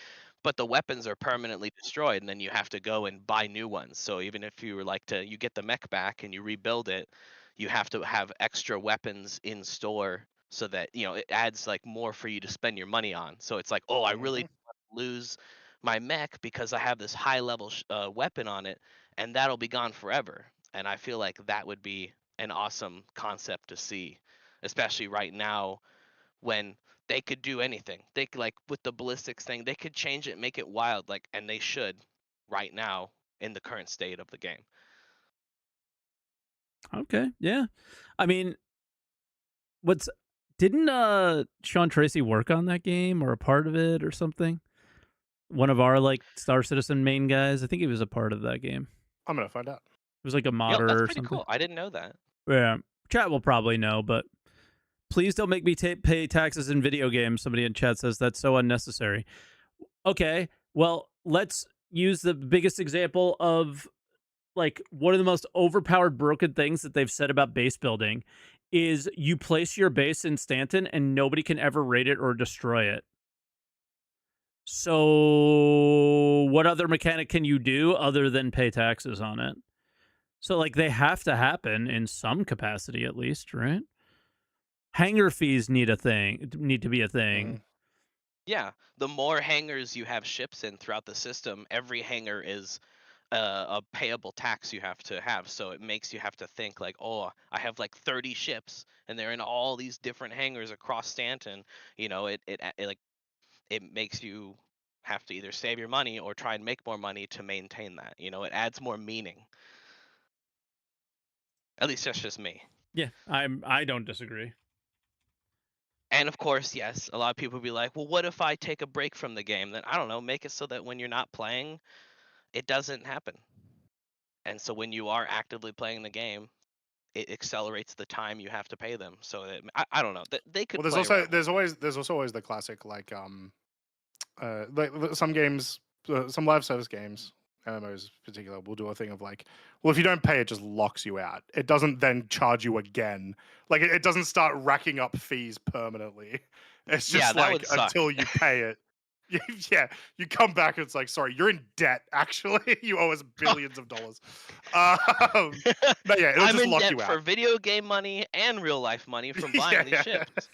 but the weapons are permanently destroyed and then you have to go and buy new ones. So even if you were you get the mech back and you rebuild it, you have to have extra weapons in store so that, you know, it adds like more for you to spend your money on. So it's like, oh, I really Mhm. don't want to lose my mech because I have this high level weapon on it and that'll be gone forever. And I feel like that would be an awesome concept to see, especially right now when they could do anything. They could, like with the ballistics thing, they could change it, make it wild, like, and they should right now in the current state of the game. Okay. Yeah. I mean, what's Didn't Sean Tracy work on that game or a part of it or something? One of our like Star Citizen main guys. I think he was a part of that game. I'm gonna find out. It was like a That's modder or pretty something. cool. I didn't know that. Yeah, chat will probably know, but please don't make me pay taxes in video games. Somebody in chat says that's so unnecessary. Okay, well, let's use the biggest example of like one of the most overpowered broken things that they've said about base building is you place your base in Stanton and nobody can ever raid it or destroy it. So what other mechanic can you do other than pay taxes on it? So like they have to happen in some capacity at least, right? Hangar fees need to be a thing. Yeah, the more hangars you have ships in throughout the system, every hangar is a payable tax you have to have. So it makes you have to think like, oh, I have like 30 ships and they're in all these different hangars across Stanton. You know, it makes you have to either save your money or try and make more money to maintain that. You know, it adds more meaning. At least that's just me. Yeah, I don't disagree. And of course, yes, a lot of people be like, well, what if I take a break from the game? Then I don't know, make it so that when you're not playing, it doesn't happen. And so when you are actively playing the game, it accelerates the time you have to pay them. So that, I don't know. They could. Well, there's also always the classic like some games, some live service games, MMOs in particular, will do a thing of like, well, if you don't pay, it just locks you out. It doesn't then charge you again. Like it doesn't start racking up fees permanently. It's just like until you pay it. Yeah, you come back and it's like, sorry, you're in debt. Actually, you owe us billions of dollars. But yeah, it'll I'm just in lock debt you out for video game money and real life money from buying these ships.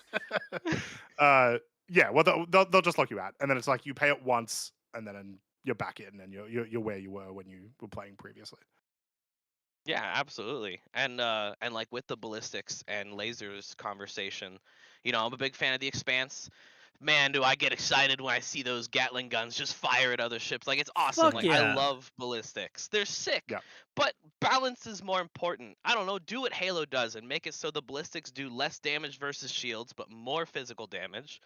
Yeah, well, they'll just lock you out, and then it's like you pay it once, and then you're back in, and you're where you were when you were playing previously. Yeah, absolutely. And like with the ballistics and lasers conversation, you know, I'm a big fan of the Expanse. Man, do I get excited when I see those Gatling guns just fire at other ships. Like, it's awesome. Fuck like, yeah. I love ballistics. They're sick. Yeah. But balance is more important. I don't know, do what Halo does and make it so the ballistics do less damage versus shields, but more physical damage.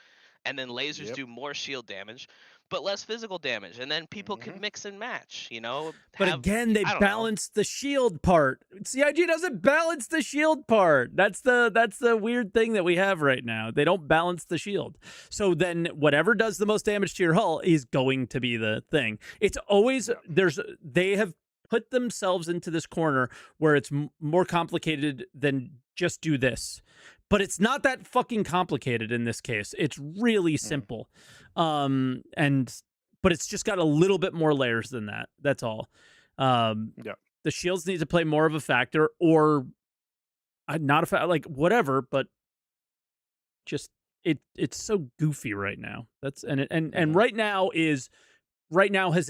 And then lasers do more shield damage, but less physical damage. And then people can mix and match, you know? But again, they balance the shield part. CIG doesn't balance the shield part. That's the weird thing that we have right now. They don't balance the shield. So then whatever does the most damage to your hull is going to be the thing. It's always they have put themselves into this corner where it's more complicated than just do this. But it's not that fucking complicated in this case. It's really simple. But it's just got a little bit more layers than that. That's all. The shields need to play more of a factor, or not a factor, like whatever, but just it's so goofy right now. That's and right now has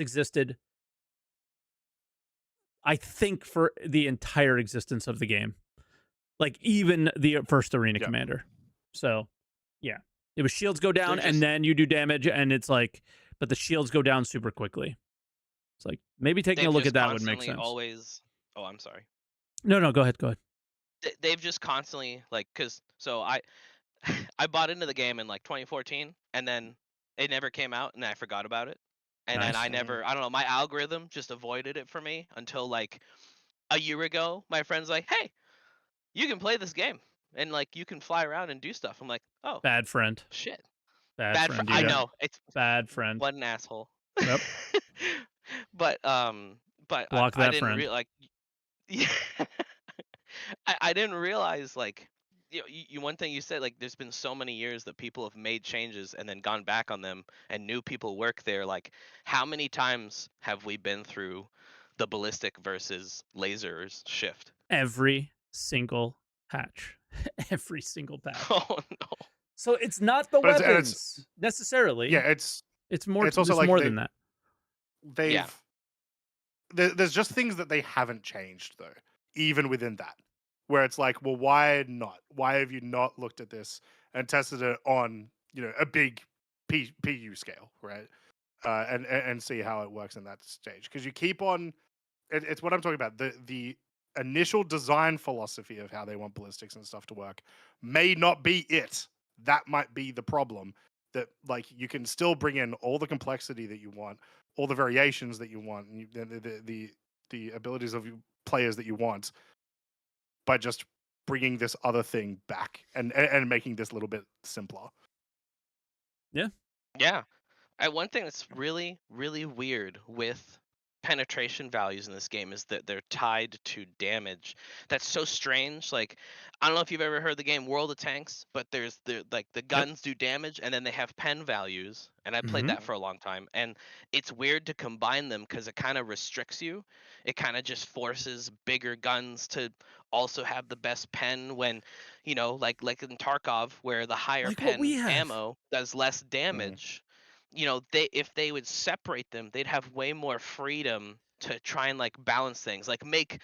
existed, I think, for the entire existence of the game. Like even the first Arena Commander. So, yeah. It was shields go down and then you do damage, and it's like, but the shields go down super quickly. It's like, maybe taking a look at that would make sense. Oh, I'm sorry. No, go ahead. They've just constantly, like, so I bought into the game in like 2014, and then it never came out, and I forgot about it. And then I don't know, my algorithm just avoided it for me until like a year ago. My friend's like, hey, you can play this game and like you can fly around and do stuff. I'm like, oh, bad friend. Shit. Bad friend. I know, it's bad friend. What an asshole. Yep. But block that I didn't friend. Yeah. I didn't realize, like, you one thing you said, like, there's been so many years that people have made changes and then gone back on them, and new people work there. Like, how many times have we been through the ballistic versus lasers shift? Every single patch. Every single patch. Oh no. So it's not the weapons necessarily. Yeah, it's more. It's also like more than that. There's just things that they haven't changed though, even within that, where it's like, well, why not? Why have you not looked at this and tested it on, a big PU scale, right? And see how it works in that stage, because you keep on. It's what I'm talking about. The initial design philosophy of how they want ballistics and stuff to work may not be it that might be the problem. That like you can still bring in all the complexity that you want, all the variations that you want, and the abilities of players that you want, by just bringing this other thing back and making this a little bit simpler. Yeah. One thing that's really, really weird with penetration values in this game is that they're tied to damage. That's so strange. Like, I don't know if you've ever heard the game World of Tanks, but there's the guns do damage and then they have pen values. And I played that for a long time. And it's weird to combine them because it kind of restricts you. It kind of just forces bigger guns to also have the best pen when, like in Tarkov, where the higher Like what pen we have. ammo does less damage. If they would separate them, they'd have way more freedom to try and like balance things, like make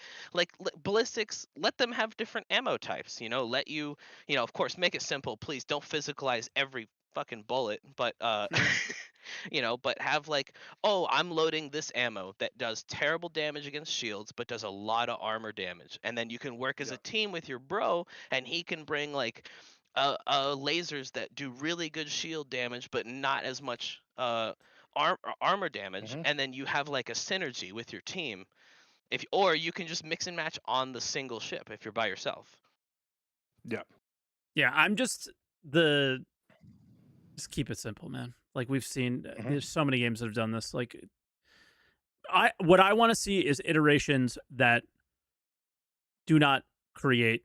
ballistics, let them have different ammo types, let you, of course, make it simple, please don't physicalize every fucking bullet, but but have like, oh, I'm loading this ammo that does terrible damage against shields but does a lot of armor damage, and then you can work as a team with your bro and he can bring like lasers that do really good shield damage but not as much armor damage, and then you have like a synergy with your team. Or you can just mix and match on the single ship if you're by yourself. Yeah, I'm just keep it simple, man. Like we've seen, there's so many games that have done this. Like, what I want to see is iterations that do not create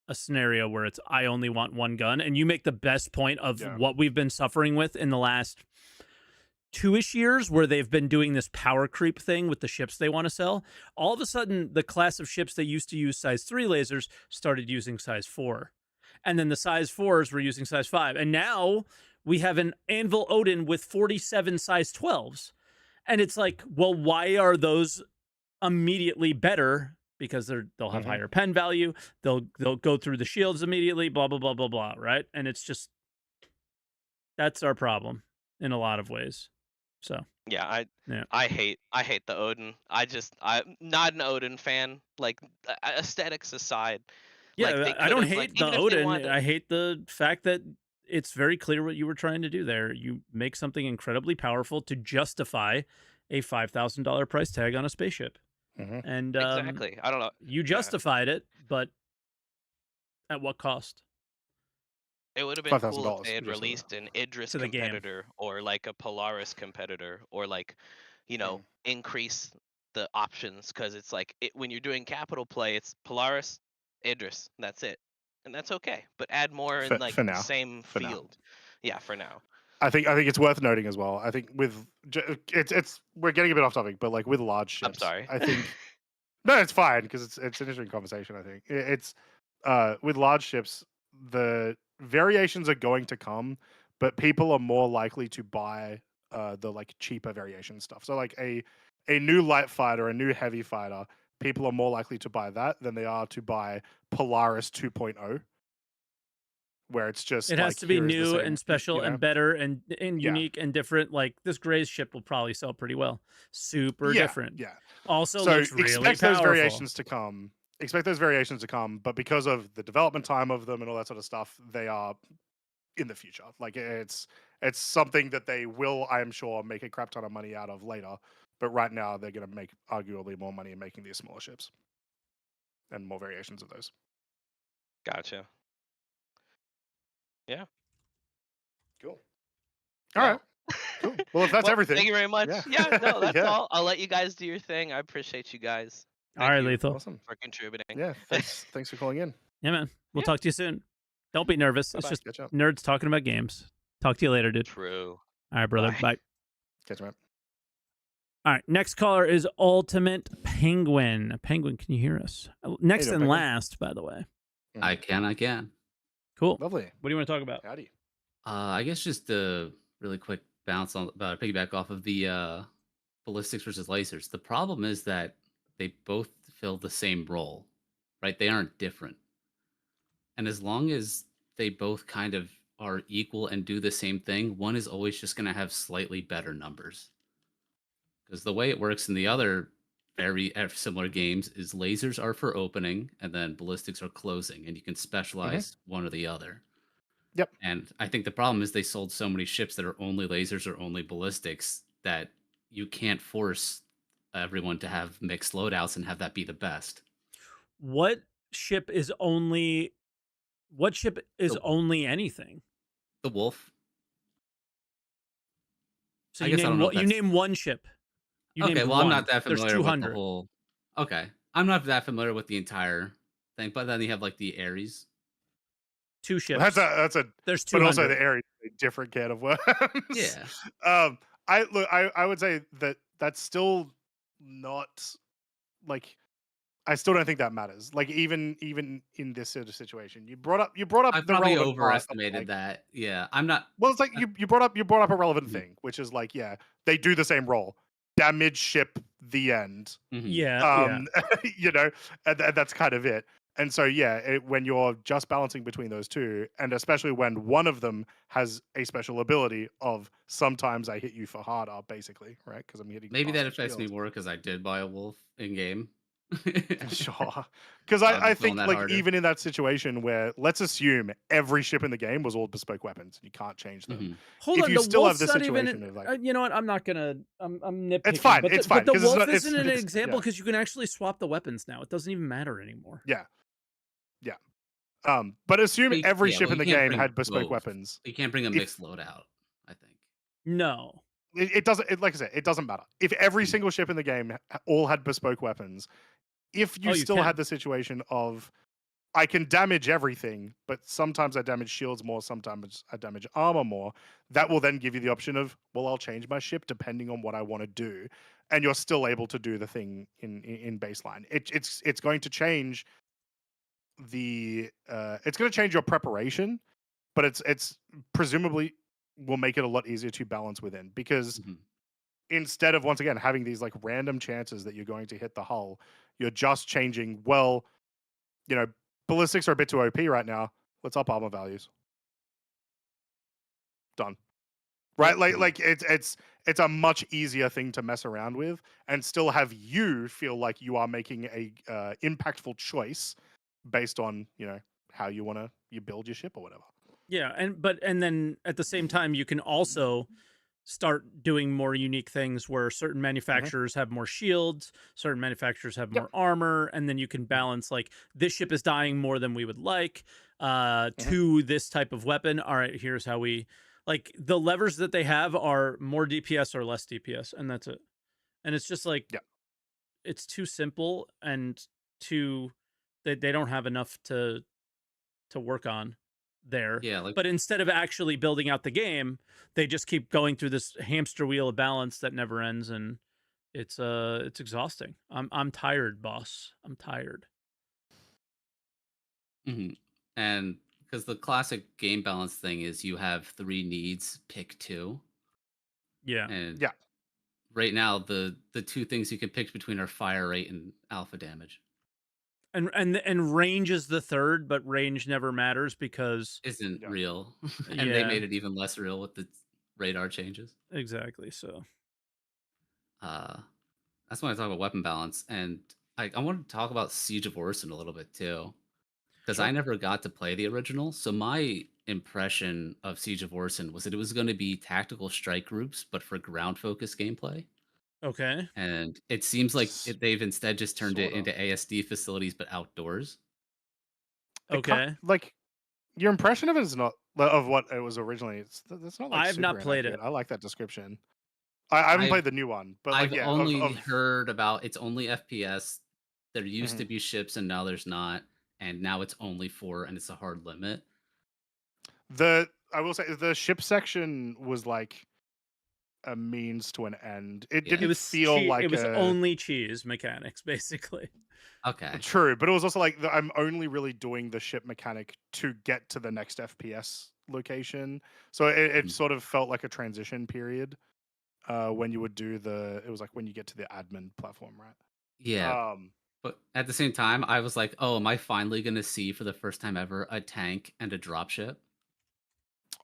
a scenario where it's I only want one gun, and you make the best point of what we've been suffering with in the last 2-ish years, where they've been doing this power creep thing with the ships they want to sell. All of a sudden, the class of ships that used to use size 3 lasers started using size 4. And then the size 4s were using size 5. And now we have an Anvil Odin with 47 size 12s. And it's like, well, why are those immediately better? Because they'll have higher pen value. They'll go through the shields immediately, blah, blah, blah, blah, blah, right? And it's just, that's our problem in a lot of ways. So yeah, I hate the Odin. I'm not an Odin fan. Like, aesthetics aside. Yeah, like, I don't hate the Odin. I hate the fact that it's very clear what you were trying to do there. You make something incredibly powerful to justify a $5,000 price tag on a spaceship. And exactly. I don't know. You justified it, but at what cost? It would have been cool $5,000 if they had released an Idris to the game. competitor or like a Polaris competitor, or like, increase the options, because it's like when you're doing capital play, it's Polaris, Idris, and that's it, and that's okay. But add more in like for the now. same For now. field. Yeah, for now. I think it's worth noting as well. I think with it's we're getting a bit off topic, but like with large ships, I'm sorry. I think no, it's fine because it's an interesting conversation. I think it's with large ships, the variations are going to come, but people are more likely to buy the like cheaper variation stuff. So like a new light fighter, a new heavy fighter, people are more likely to buy that than they are to buy Polaris 2.0. Where it's just it has like, to be here is the new same, and special you know? and better and unique and different. Like this Gray's ship will probably sell pretty well. Super different. Yeah. Also So looks really expect powerful. those variations to come. Expect those variations to come, but because of the development time of them and all that sort of stuff, they are in the future. Like it's something that they will, I am sure, make a crap ton of money out of later. But right now, they're going to make arguably more money in making these smaller ships and more variations of those. Gotcha. Yeah. Cool. All right. Cool. Well, if that's everything. Thank you very much. Yeah, no, that's Yeah. all. I'll let you guys do your thing. I appreciate you guys. All right, Thank you Lethal. Awesome. for contributing. Yeah. Thanks for calling in. Yeah, man. We'll Yeah. talk to you soon. Don't be nervous. Bye-bye. It's just Catch up. nerds talking about games. Talk to you later, dude. True. All right, brother. Bye. Bye. Catch you, man. All right, next caller is Ultimate Penguin. Penguin, can you hear us? Next doing, and Penguin? last, by the way. I can. Cool. Lovely. What do you want to talk about? Howdy. I guess just a really quick bounce on piggyback off of the ballistics versus lasers. The problem is that they both fill the same role, right? They aren't different. And as long as they both kind of are equal and do the same thing, one is always just going to have slightly better numbers. Because the way it works in the other very similar games is lasers are for opening and then ballistics are closing, and you can specialize one or the other. Yep. And I think the problem is they sold so many ships that are only lasers or only ballistics that you can't force everyone to have mixed loadouts and have that be the best. What ship is only The, anything? the Wolf. So I guess I don't know if you that's name one ship. You okay. named Well, I'm one. not that There's familiar with the 200. whole. Okay, I'm not that familiar with the entire thing. But then you have like the Ares. 2 ships. That's a There's but also 200. the area is a different can of worms. Yeah. I would say that that's still not like I still don't think that matters. Like even in this sort of situation, you brought up I the probably relevant part of overestimated like that. Yeah, I'm not. well, it's like you brought up a relevant Mhm, thing, which is like yeah, they do the same role, damage ship, the end. mhm. Yeah. You know, and that's kind of it. And so yeah, when you're just balancing between those two, and especially when one of them has a special ability of sometimes I hit you for harder, basically, right? Because I'm hitting Maybe that past the affects me shield. more because I did buy a wolf in game. Sure. Because So I've I been feeling think that like harder. even in that situation where let's assume every ship in the game was all bespoke weapons, you can't change them. Mhm. Hold If on, you the still have wolf's this not even. situation of like You know what? I'm not gonna. I'm it's nitpicking, fine, it's fine but the because it's wolf not isn't an it's example yeah. because you can actually swap the weapons now. It doesn't even matter anymore. Yeah. Yeah. But assume every Yeah, ship well, in you the can't game bring had bespoke both. weapons. You can't bring a If mixed loadout. I think. No. it doesn't, like I said, it doesn't matter. If every Mhm. single ship in the game all had bespoke weapons, if Oh, you you still had can. the situation of I can damage everything, but sometimes I damage shields more, sometimes I damage armor more, that will then give you the option of, well, I'll change my ship depending on what I want to do, and you're still able to do the thing in baseline. It's going to change it's going to change your preparation, but it's presumably will make it a lot easier to balance within because Mhm. instead of once again having these like random chances that you're going to hit the hull, you're just changing. Well, you know, ballistics are a bit too OP right now. Let's up armor values. Done. Right? Yep. Like it's a much easier thing to mess around with and still have you feel like you are making a impactful choice based on how you build your ship or whatever. Yeah, and then at the same time, you can also start doing more unique things where certain Mhm. manufacturers have more shields, certain manufacturers have Yep. more armor, and then you can balance like this ship is dying more than we would like Mhm. to this type of weapon. All right, here's how we like the levers that they have are more DPS or less DPS, and that's it. And it's just like Yeah. it's too simple and too they don't have enough to work on there. Yeah, like But instead of actually building out the game, they just keep going through this hamster wheel of balance that never ends, and it's exhausting. I'm tired, boss. I'm tired. mhm. And because the classic game balance thing is you have 3 needs, pick 2. Yeah. And Yeah. right now the 2 things you can pick between are fire rate and alpha damage. And range is the third, but range never matters because Isn't Yeah. real. And they yeah, made it even less real with the radar changes. exactly. So Uh, that's when I talk about weapon balance, and I want to talk about Siege of Orson a little bit too, because I Sure. never got to play the original. So my impression of Siege of Orson was that it was going to be tactical strike groups, but for ground focused gameplay. okay. And it seems like S- they've instead just turned it Sort of. into ASD facilities, but outdoors. It can't Okay. like your impression of it is not of what it was originally. That's not like I've not super played inaccurate. it. I like that description. I haven't I've played the new one, but like I've yeah, only of heard about it's only FPS. There used mhm. to be ships, and now there's not. And now it's only 4, and it's a hard limit. I will say the ship section was like a means to an end. It Yeah. It didn't was feel it like was a only cheese mechanics, basically. Okay. true, but it was also like I'm only really doing the ship mechanic to get to the next FPS location. So it Mhm. sort of felt like a transition period when you would do it was like when you get to the admin platform, right? Yeah. Um, But at the same time, I was like, "Oh, am I finally gonna see for the first time ever a tank and a dropship?"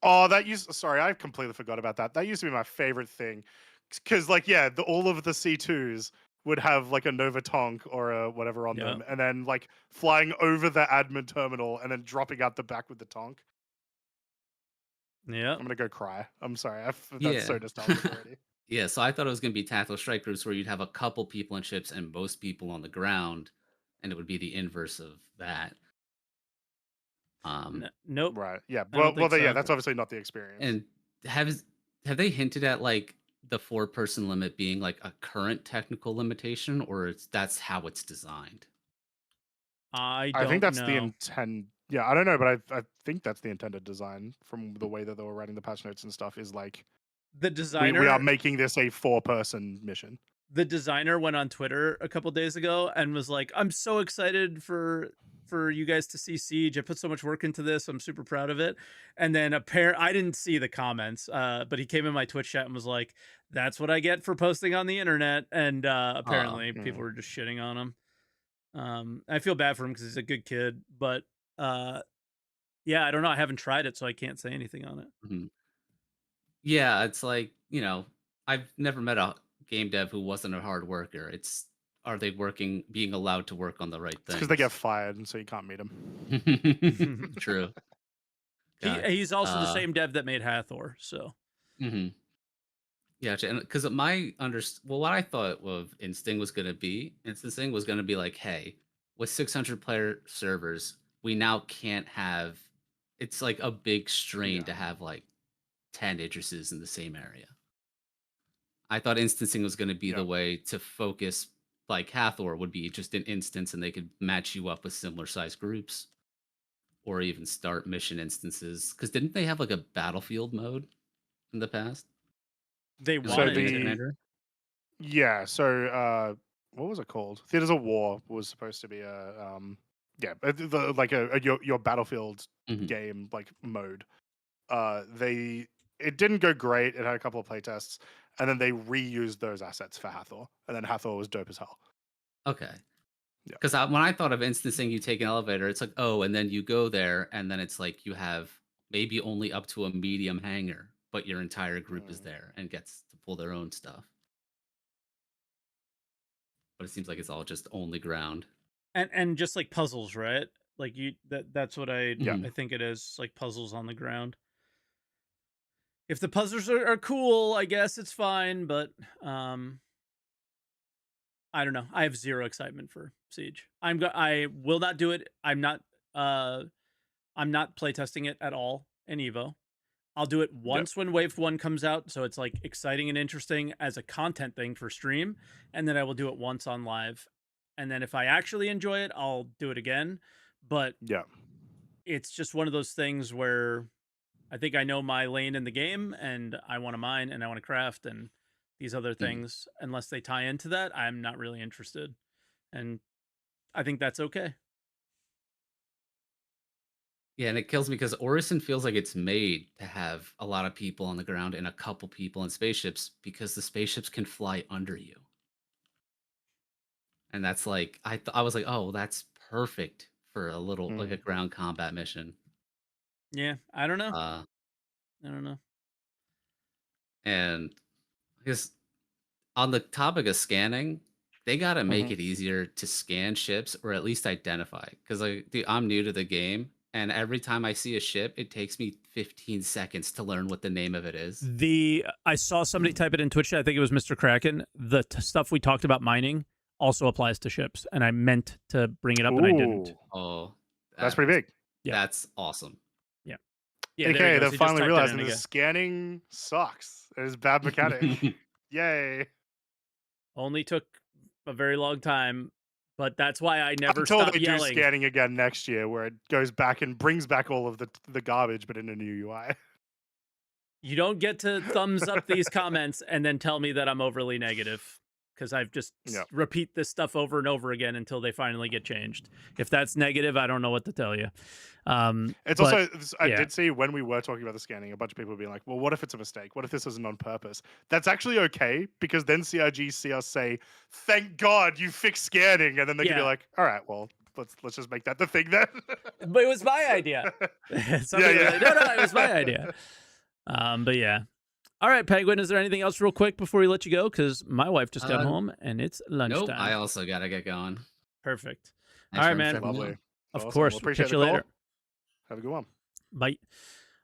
Oh, sorry, I completely forgot about that. That used to be my favorite thing. Because, like, yeah, all of the C2s would have, like, a Nova Tonk or a whatever on Yeah. them, and then, like, flying over the admin terminal and then dropping out the back with the Tonk. Yeah. I'm gonna go cry. I'm sorry. That's Yeah. so nostalgic already. Yeah, so I thought it was going to be tactical strike groups where you'd have a couple people in ships and most people on the ground, and it would be the inverse of that. Nope. Right. Yeah. I don't Well, think yeah. so. That's obviously not the experience. And have they hinted at like the 4-person limit being like a current technical limitation, or that's how it's designed? I I think don't that's the know. intent. Yeah, I don't know, but I think that's the intended design from the way that they were writing the patch notes and stuff. Is like The designer. we are making this a 4-person mission. The designer went on Twitter a couple days ago and was like, "I'm so excited for you guys to see Siege. I put so much work into this. I'm super proud of it." And then I didn't see the comments, but he came in my Twitch chat and was like, "That's what I get for posting on the internet." And apparently people were just shitting on him. I feel bad for him because he's a good kid, but yeah, I don't know. I haven't tried it, so I can't say anything on it. Mhm. Yeah, it's like, I've never met a game dev who wasn't a hard worker. Are they being allowed to work on the right It's things? because they get fired, and so you can't meet them. True. God. He's also the same dev that made Hathor, so. Yeah, and because what I thought of Instinct was going to be, was going to be like, hey, with 600 player servers, we now can't have. It's like a big strain to have like 10 Idrises in the same area. I thought instancing was going to be the way to focus, like Hathor would be just an instance, and they could match you up with similar sized groups, or even start mission instances. Because didn't they have like a battlefield mode in the past? They Like wanted Unit to. Commander? Yeah. So what was it called? Theaters of War was supposed to be like your battlefield game like mode. It didn't go great. It had a couple of playtests, and then they reused those assets for Hathor, and then Hathor was dope as hell. Okay. Yeah. Because when I thought of instancing, you take an elevator, it's like, oh, and then you go there, and then it's like you have maybe only up to a medium hangar, but your entire group is there and gets to pull their own stuff. But it seems like it's all just only ground. And just like puzzles, right? Like that's what I think it is, like puzzles on the ground. If the puzzles are cool, I guess it's fine, but I don't know. I have zero excitement for Siege. I will not do it. I'm not playtesting it at all in Evo. I'll do it once when Wave 1 comes out, so it's like exciting and interesting as a content thing for stream, and then I will do it once on live. And then if I actually enjoy it, I'll do it again. But it's just one of those things where I think I know my lane in the game, and I want to mine, and I want to craft, and these other things, unless they tie into that, I'm not really interested. And I think that's okay. Yeah, and it kills me because Orison feels like it's made to have a lot of people on the ground and a couple people in spaceships because the spaceships can fly under you. And that's like, I was like, oh, well, that's perfect for a little, like a ground combat mission. Yeah, I don't know. I don't know. And because on the topic of scanning, they got to make it easier to scan ships or at least identify. Because I'm new to the game. And every time I see a ship, it takes me 15 seconds to learn what the name of it is. I saw somebody type it in Twitch. I think it was Mr. Kraken. The stuff we talked about mining also applies to ships, and I meant to bring it up, and I didn't. Oh, that's pretty big. Yeah, that's awesome. Yeah. Okay, they're finally realizing the scanning sucks. It is bad mechanic. Yay! Only took a very long time. But that's why I never until stopped they yelling. do scanning again next year, where it goes back and brings back all of the garbage, but in a new UI. You don't get to thumbs up these comments and then tell me that I'm overly negative, because I've just repeat this stuff over and over again until they finally get changed. If that's negative, I don't know what to tell you. It's also, I did see when we were talking about the scanning, a bunch of people being like, well, what if it's a mistake? What if this isn't on purpose? That's actually okay, because then CRG see us say, thank God you fixed scanning. And then they can be like, all right, well, let's just make that the thing then. But it was my idea. No, it was my idea. But yeah. All right, Penguin, is there anything else real quick before we let you go? Because my wife just got home and it's lunchtime. Nope, I also got to get going. Perfect. Thanks all right, man. Lovely. Of awesome. course. We'll appreciate Catch you the later. Have a good one. Bye.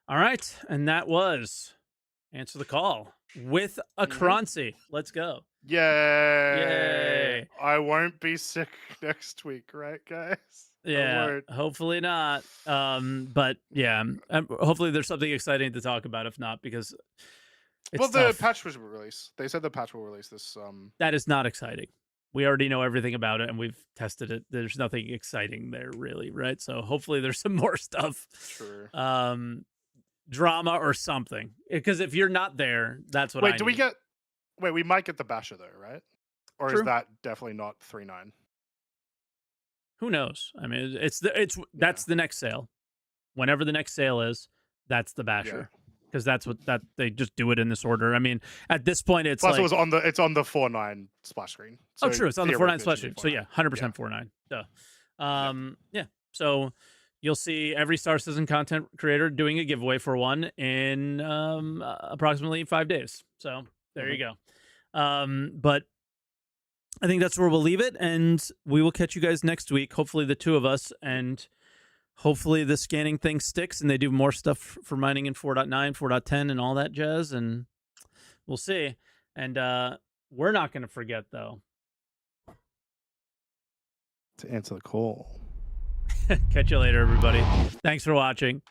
All right, and that was Answer the Call with a Croncy. Let's go. Yay. Yay. I won't be sick next week, right, guys? I Yeah, won't. hopefully not. But yeah, hopefully there's something exciting to talk about. If not, because it's Well, the tough. patch was released. They said the patch will release this. That is not exciting. We already know everything about it, and we've tested it. There's nothing exciting there, really, right? So hopefully there's some more stuff. True. Drama or something. Because if you're not there, that's what I Wait, do we need. get... Wait, we might get the Basher, though, right? Or True. is that definitely not 3.9? Who knows? I mean, that's the next sale. Whenever the next sale is, that's the Basher. Because that's what they just do it in this order. I mean, at this point, it's Plus, like, it was on the 4.9 splash screen. Oh, true. It's on the 4.9 splash screen. screen. So yeah, 100% 4.9. Duh. Yeah. So you'll see every Star Citizen content creator doing a giveaway for one in approximately 5 days. So there you go. But I think that's where we'll leave it, and we will catch you guys next week. Hopefully, the two of us, and hopefully the scanning thing sticks, and they do more stuff for mining in 4.9, 4.10, and all that jazz. And we'll see. And we're not going to forget, though, to answer the call. Catch you later, everybody. Thanks for watching.